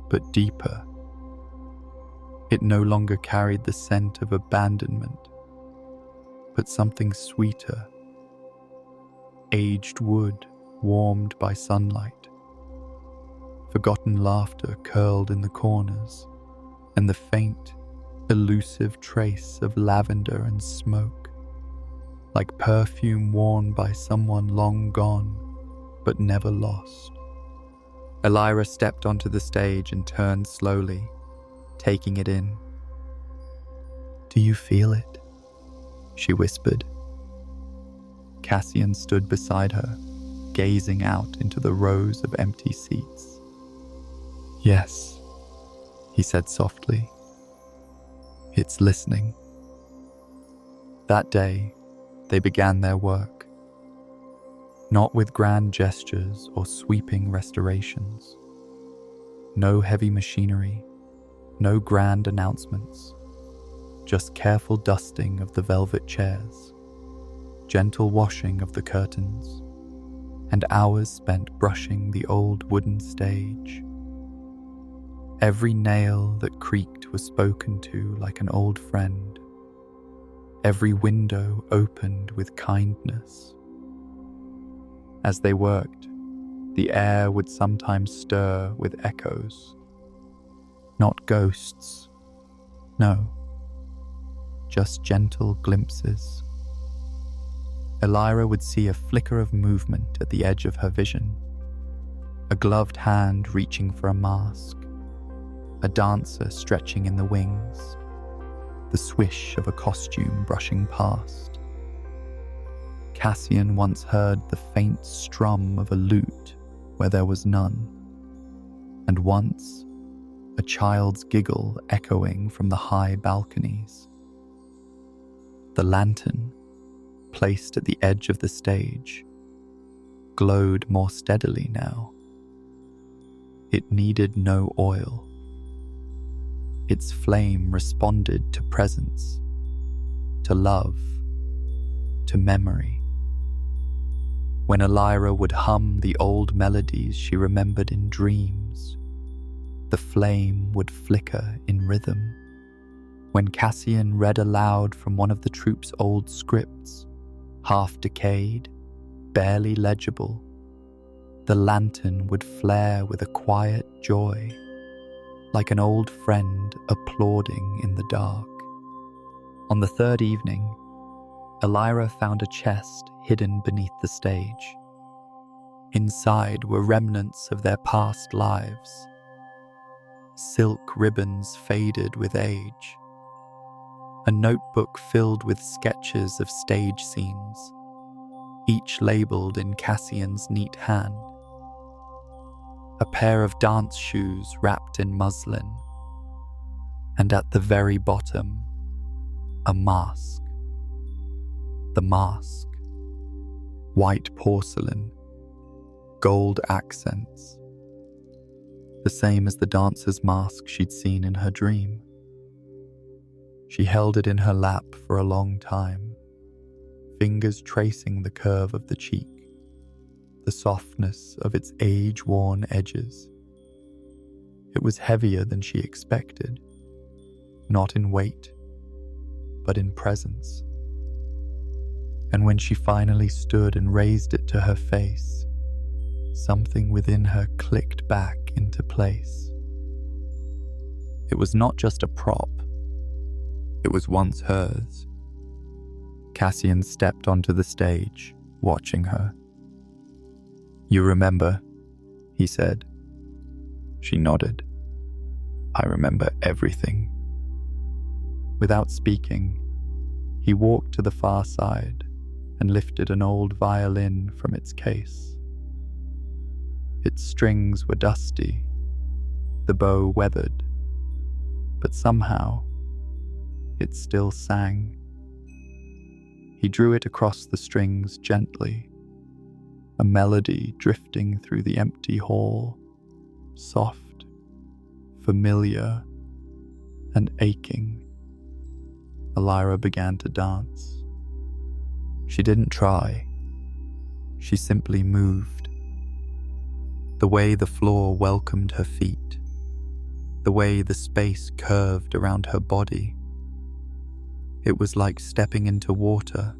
but deeper. It no longer carried the scent of abandonment, but something sweeter. Aged wood warmed by sunlight. Forgotten laughter curled in the corners, and the faint, elusive trace of lavender and smoke, like perfume worn by someone long gone, but never lost. Elira stepped onto the stage and turned slowly, taking it in. "Do you feel it?" she whispered. Cassian stood beside her, gazing out into the rows of empty seats. "Yes," he said softly. "It's listening." That day, they began their work. Not with grand gestures or sweeping restorations. No heavy machinery, no grand announcements, just careful dusting of the velvet chairs, gentle washing of the curtains, and hours spent brushing the old wooden stage. Every nail that creaked was spoken to like an old friend. Every window opened with kindness. As they worked, the air would sometimes stir with echoes. Not ghosts, no, just gentle glimpses. Elira would see a flicker of movement at the edge of her vision, a gloved hand reaching for a mask, a dancer stretching in the wings, the swish of a costume brushing past. Cassian once heard the faint strum of a lute where there was none, and once a child's giggle echoing from the high balconies. The lantern, placed at the edge of the stage, glowed more steadily now. It needed no oil. Its flame responded to presence, to love, to memory. When Elira would hum the old melodies she remembered in dreams, the flame would flicker in rhythm. When Cassian read aloud from one of the troupe's old scripts, half decayed, barely legible, the lantern would flare with a quiet joy, like an old friend applauding in the dark. On the third evening, Elira found a chest hidden beneath the stage. Inside were remnants of their past lives, silk ribbons faded with age, a notebook filled with sketches of stage scenes, each labelled in Cassian's neat hand, a pair of dance shoes wrapped in muslin, and at the very bottom, a mask. The mask, white porcelain, gold accents, the same as the dancer's mask she'd seen in her dream. She held it in her lap for a long time, fingers tracing the curve of the cheek, the softness of its age-worn edges. It was heavier than she expected, not in weight, but in presence. And when she finally stood and raised it to her face, something within her clicked back into place. It was not just a prop. It was once hers. Cassian stepped onto the stage, watching her. "You remember?" he said. She nodded. "I remember everything." Without speaking, he walked to the far side and lifted an old violin from its case. Its strings were dusty, the bow weathered, but somehow it still sang. He drew it across the strings gently, a melody drifting through the empty hall, soft, familiar, and aching. Elira began to dance. She didn't try. She simply moved. The way the floor welcomed her feet, the way the space curved around her body. It was like stepping into water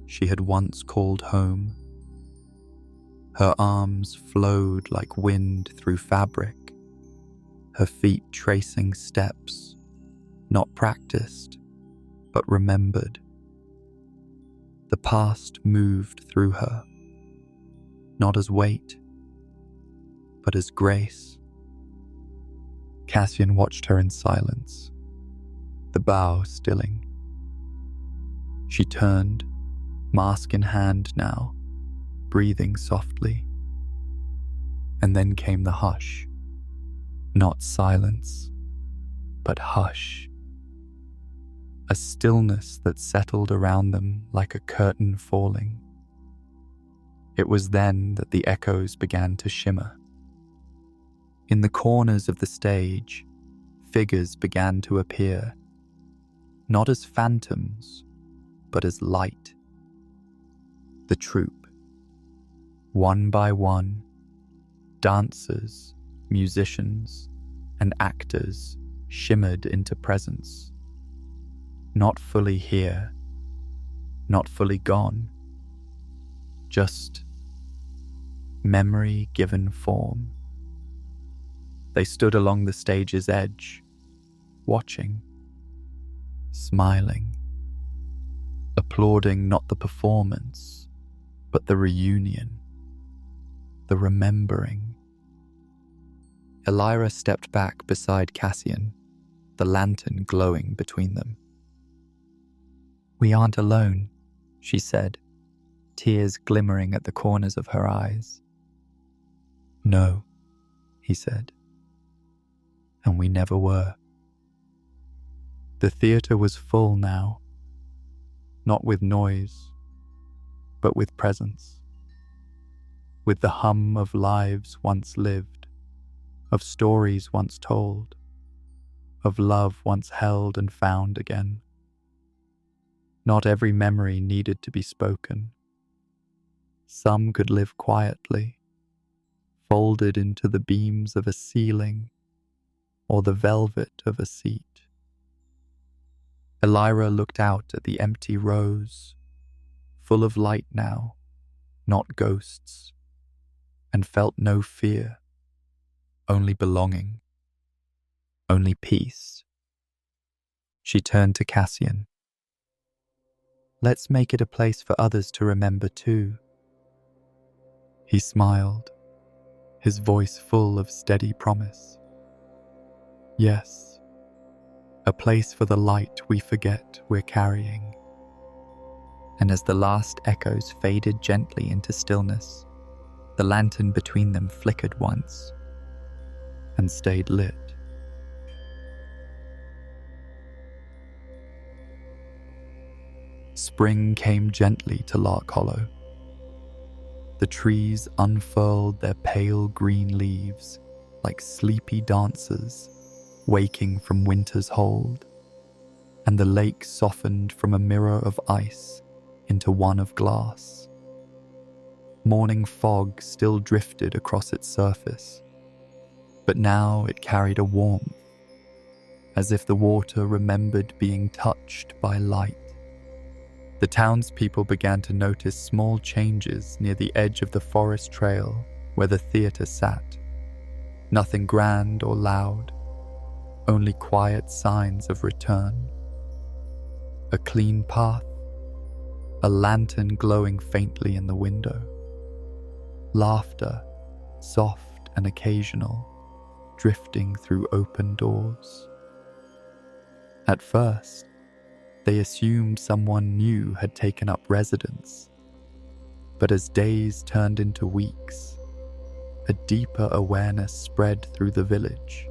she had once called home. Her arms flowed like wind through fabric, her feet tracing steps, not practiced, but remembered. The past moved through her, not as weight, but as grace. Cassian watched her in silence, the bow stilling. She turned, mask in hand now, breathing softly. And then came the hush. Not silence, but hush. A stillness that settled around them like a curtain falling. It was then that the echoes began to shimmer. In the corners of the stage, figures began to appear, not as phantoms, but as light. The troupe, one by one, dancers, musicians, and actors shimmered into presence. Not fully here, not fully gone, just memory given form. They stood along the stage's edge, watching, smiling, applauding not the performance, but the reunion, the remembering. Elira stepped back beside Cassian, the lantern glowing between them. "We aren't alone," she said, tears glimmering at the corners of her eyes. "No," he said, "and we never were." The theatre was full now, not with noise, but with presence, with the hum of lives once lived, of stories once told, of love once held and found again. Not every memory needed to be spoken. Some could live quietly, folded into the beams of a ceiling or the velvet of a seat. Elira looked out at the empty rows, full of light now, not ghosts, and felt no fear, only belonging, only peace. She turned to Cassian. "Let's make it a place for others to remember too." He smiled, his voice full of steady promise. "Yes, a place for the light we forget we're carrying." And as the last echoes faded gently into stillness, the lantern between them flickered once and stayed lit. Spring came gently to Lark Hollow. The trees unfurled their pale green leaves like sleepy dancers waking from winter's hold, and the lake softened from a mirror of ice into one of glass. Morning fog still drifted across its surface, but now it carried a warmth, as if the water remembered being touched by light. The townspeople began to notice small changes near the edge of the forest trail where the theatre sat. Nothing grand or loud, only quiet signs of return. A clean path, a lantern glowing faintly in the window. Laughter, soft and occasional, drifting through open doors. At first, they assumed someone new had taken up residence, but as days turned into weeks, a deeper awareness spread through the village.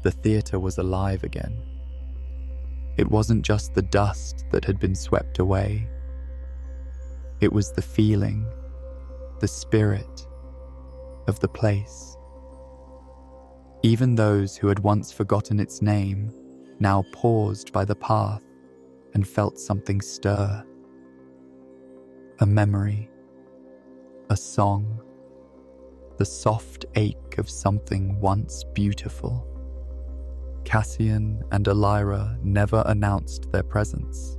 The theatre was alive again. It wasn't just the dust that had been swept away. It was the feeling, the spirit of the place. Even those who had once forgotten its name now paused by the path and felt something stir. A memory, a song, the soft ache of something once beautiful. Cassian and Elira never announced their presence.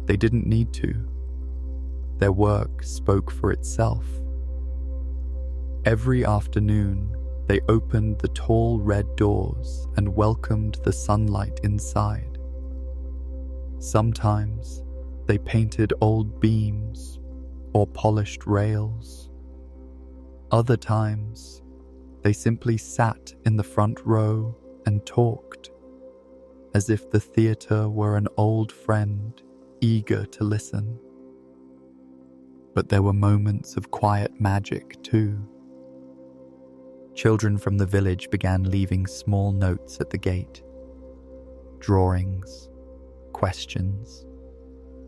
They didn't need to. Their work spoke for itself. Every afternoon, they opened the tall red doors and welcomed the sunlight inside. Sometimes they painted old beams or polished rails. Other times, they simply sat in the front row and talked, as if the theatre were an old friend eager to listen. But there were moments of quiet magic too. Children from the village began leaving small notes at the gate. Drawings, questions,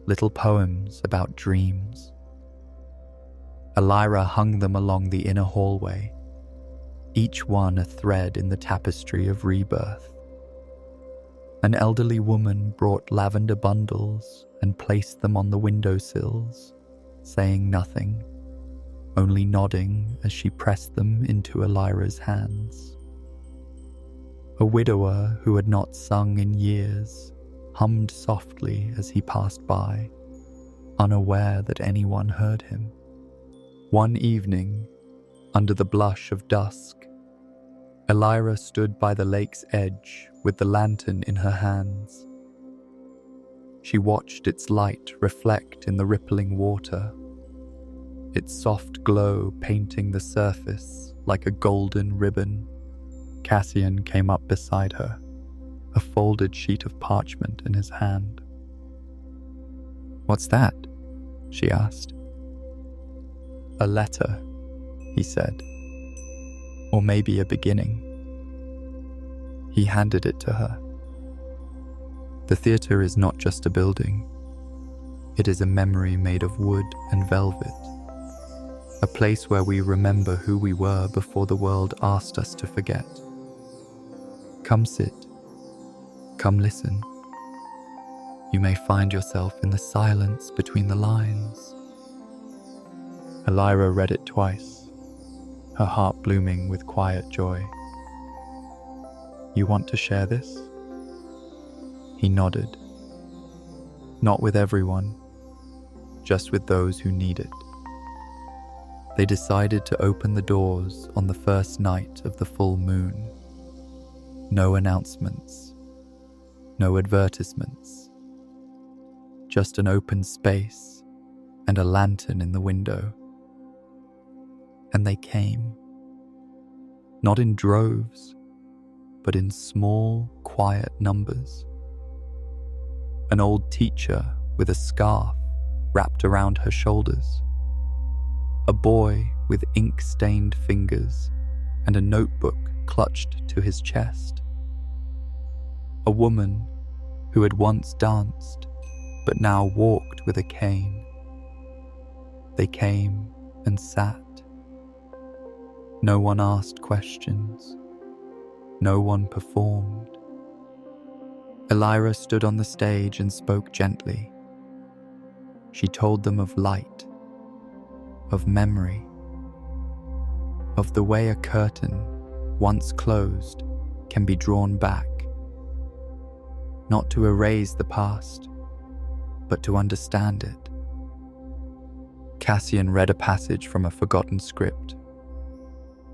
little poems about dreams. Elira hung them along the inner hallway, each one a thread in the tapestry of rebirth. An elderly woman brought lavender bundles and placed them on the windowsills, saying nothing, only nodding as she pressed them into Elira's hands. A widower who had not sung in years hummed softly as he passed by, unaware that anyone heard him. One evening, under the blush of dusk, Elira stood by the lake's edge with the lantern in her hands. She watched its light reflect in the rippling water, its soft glow painting the surface like a golden ribbon. Cassian came up beside her, a folded sheet of parchment in his hand. "What's that?" she asked. "A letter," he said. "Or maybe a beginning." He handed it to her. The theatre is not just a building. It is a memory made of wood and velvet. A place where we remember who we were before the world asked us to forget. Come sit. Come listen. You may find yourself in the silence between the lines. Elira read it twice, her heart blooming with quiet joy. You want to share this? He nodded. Not with everyone, just with those who need it. They decided to open the doors on the first night of the full moon. No announcements, no advertisements, just an open space and a lantern in the window. And they came, not in droves, but in small, quiet numbers. An old teacher with a scarf wrapped around her shoulders, a boy with ink-stained fingers and a notebook clutched to his chest, a woman who had once danced but now walked with a cane. They came and sat. No one asked questions. No one performed. Elira stood on the stage and spoke gently. She told them of light, of memory, of the way a curtain, once closed, can be drawn back, not to erase the past, but to understand it. Cassian read a passage from a forgotten script.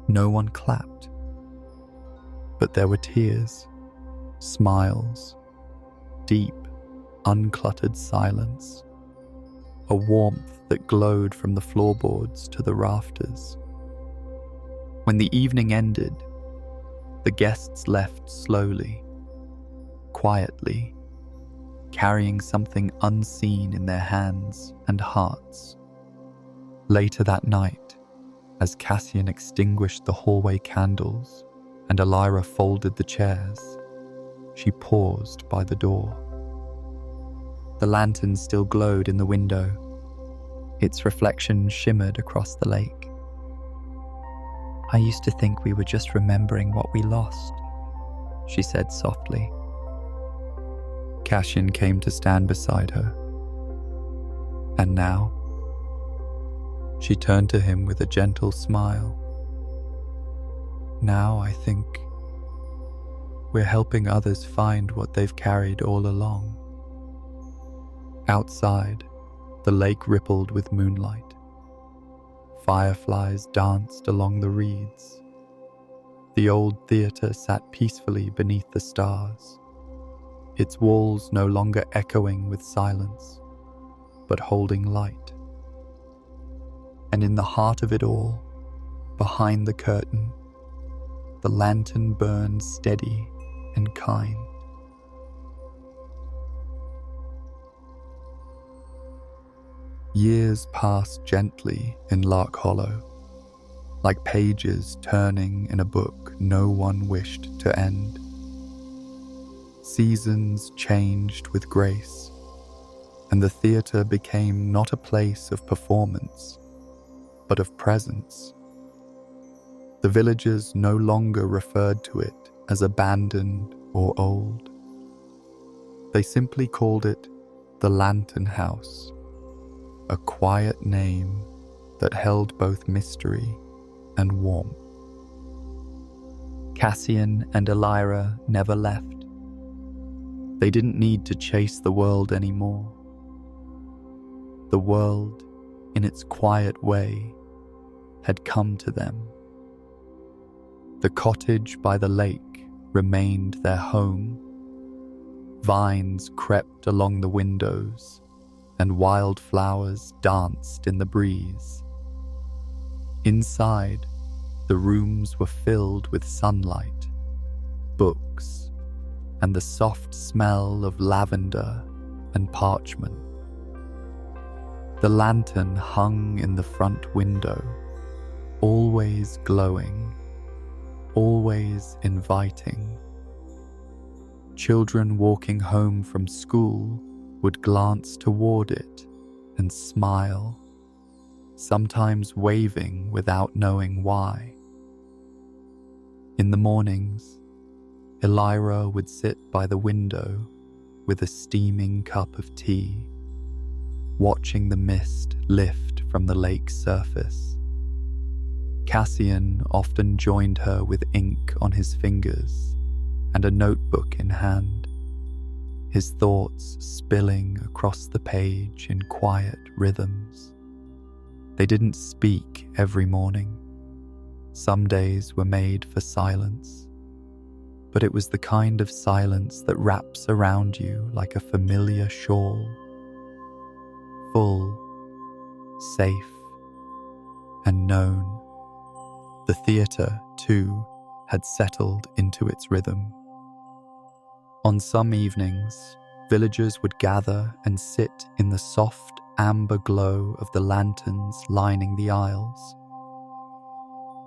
No one clapped, but there were tears, smiles, deep, uncluttered silence, a warmth that glowed from the floorboards to the rafters. When the evening ended, the guests left slowly, quietly, carrying something unseen in their hands and hearts. Later that night, as Cassian extinguished the hallway candles and Elira folded the chairs, she paused by the door. The lantern still glowed in the window. Its reflection shimmered across the lake. I used to think we were just remembering what we lost, she said softly. Cassian came to stand beside her. And now? She turned to him with a gentle smile. Now I think we're helping others find what they've carried all along. Outside, the lake rippled with moonlight. Fireflies danced along the reeds. The old theatre sat peacefully beneath the stars, its walls no longer echoing with silence, but holding light. And in the heart of it all, behind the curtain, the lantern burned steady and kind. Years passed gently in Lark Hollow, like pages turning in a book no one wished to end. Seasons changed with grace, and the theatre became not a place of performance, but of presence. The villagers no longer referred to it as abandoned or old. They simply called it the Lantern House, a quiet name that held both mystery and warmth. Cassian and Elira never left. They didn't need to chase the world anymore. The world, in its quiet way, had come to them. The cottage by the lake remained their home. Vines crept along the windows, and wildflowers danced in the breeze. Inside, the rooms were filled with sunlight, books, and the soft smell of lavender and parchment. The lantern hung in the front window, always glowing, always inviting. Children walking home from school would glance toward it and smile, sometimes waving without knowing why. In the mornings, Elira would sit by the window, with a steaming cup of tea, watching the mist lift from the lake's surface. Cassian often joined her with ink on his fingers and a notebook in hand, his thoughts spilling across the page in quiet rhythms. They didn't speak every morning. Some days were made for silence, but it was the kind of silence that wraps around you like a familiar shawl, full, safe, and known. The theatre, too, had settled into its rhythm. On some evenings, villagers would gather and sit in the soft amber glow of the lanterns lining the aisles.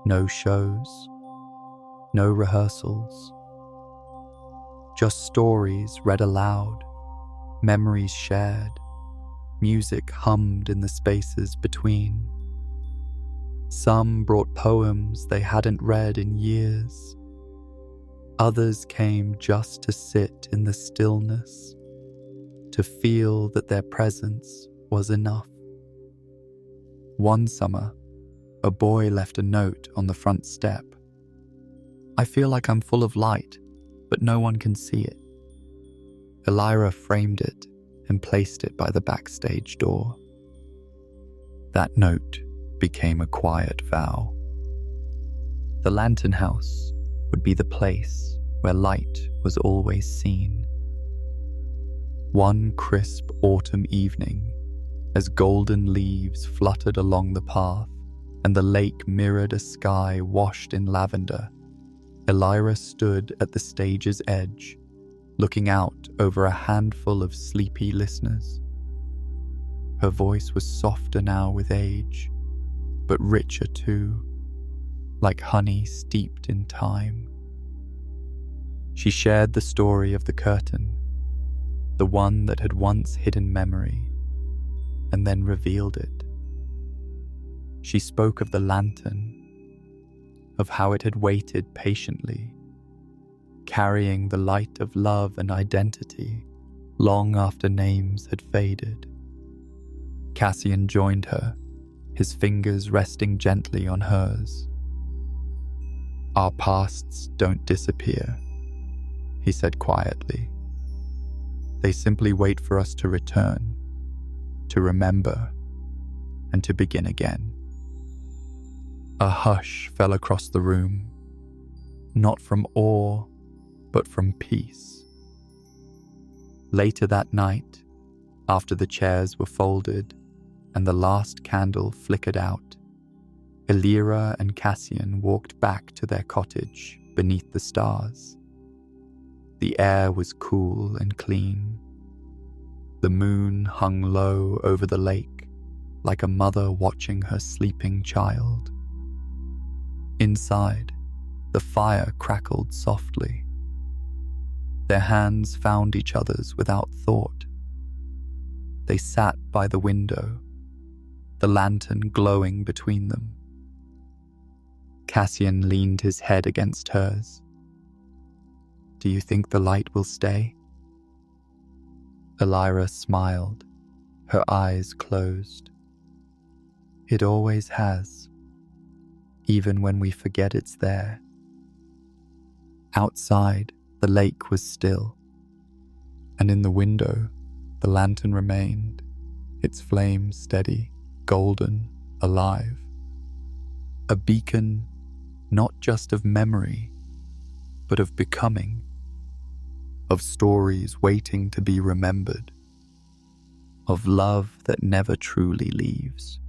No shows, no rehearsals. Just stories read aloud, memories shared, music hummed in the spaces between. Some brought poems they hadn't read in years. Others came just to sit in the stillness, to feel that their presence was enough. One summer, a boy left a note on the front step. "I feel like I'm full of light, but no one can see it." Elira framed it and placed it by the backstage door. That note became a quiet vow. The lantern house would be the place where light was always seen. One crisp autumn evening, as golden leaves fluttered along the path and the lake mirrored a sky washed in lavender, Elira stood at the stage's edge, looking out over a handful of sleepy listeners. Her voice was softer now with age, but richer too, like honey steeped in time. She shared the story of the curtain, the one that had once hidden memory, and then revealed it. She spoke of the lantern, of how it had waited patiently, carrying the light of love and identity long after names had faded. Cassian joined her, his fingers resting gently on hers. "Our pasts don't disappear," he said quietly. "They simply wait for us to return, to remember, and to begin again." A hush fell across the room, not from awe, but from peace. Later that night, after the chairs were folded and the last candle flickered out, Elira and Cassian walked back to their cottage beneath the stars. The air was cool and clean. The moon hung low over the lake, like a mother watching her sleeping child. Inside, the fire crackled softly. Their hands found each other's without thought. They sat by the window, the lantern glowing between them. Cassian leaned his head against hers. "Do you think the light will stay?" Elira smiled, her eyes closed. "It always has, even when we forget it's there." Outside, the lake was still, and in the window, the lantern remained, its flame steady, golden, alive. A beacon not just of memory, but of becoming, of stories waiting to be remembered, of love that never truly leaves.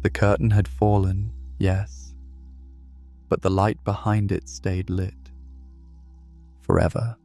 The curtain had fallen, yes, but the light behind it stayed lit, forever.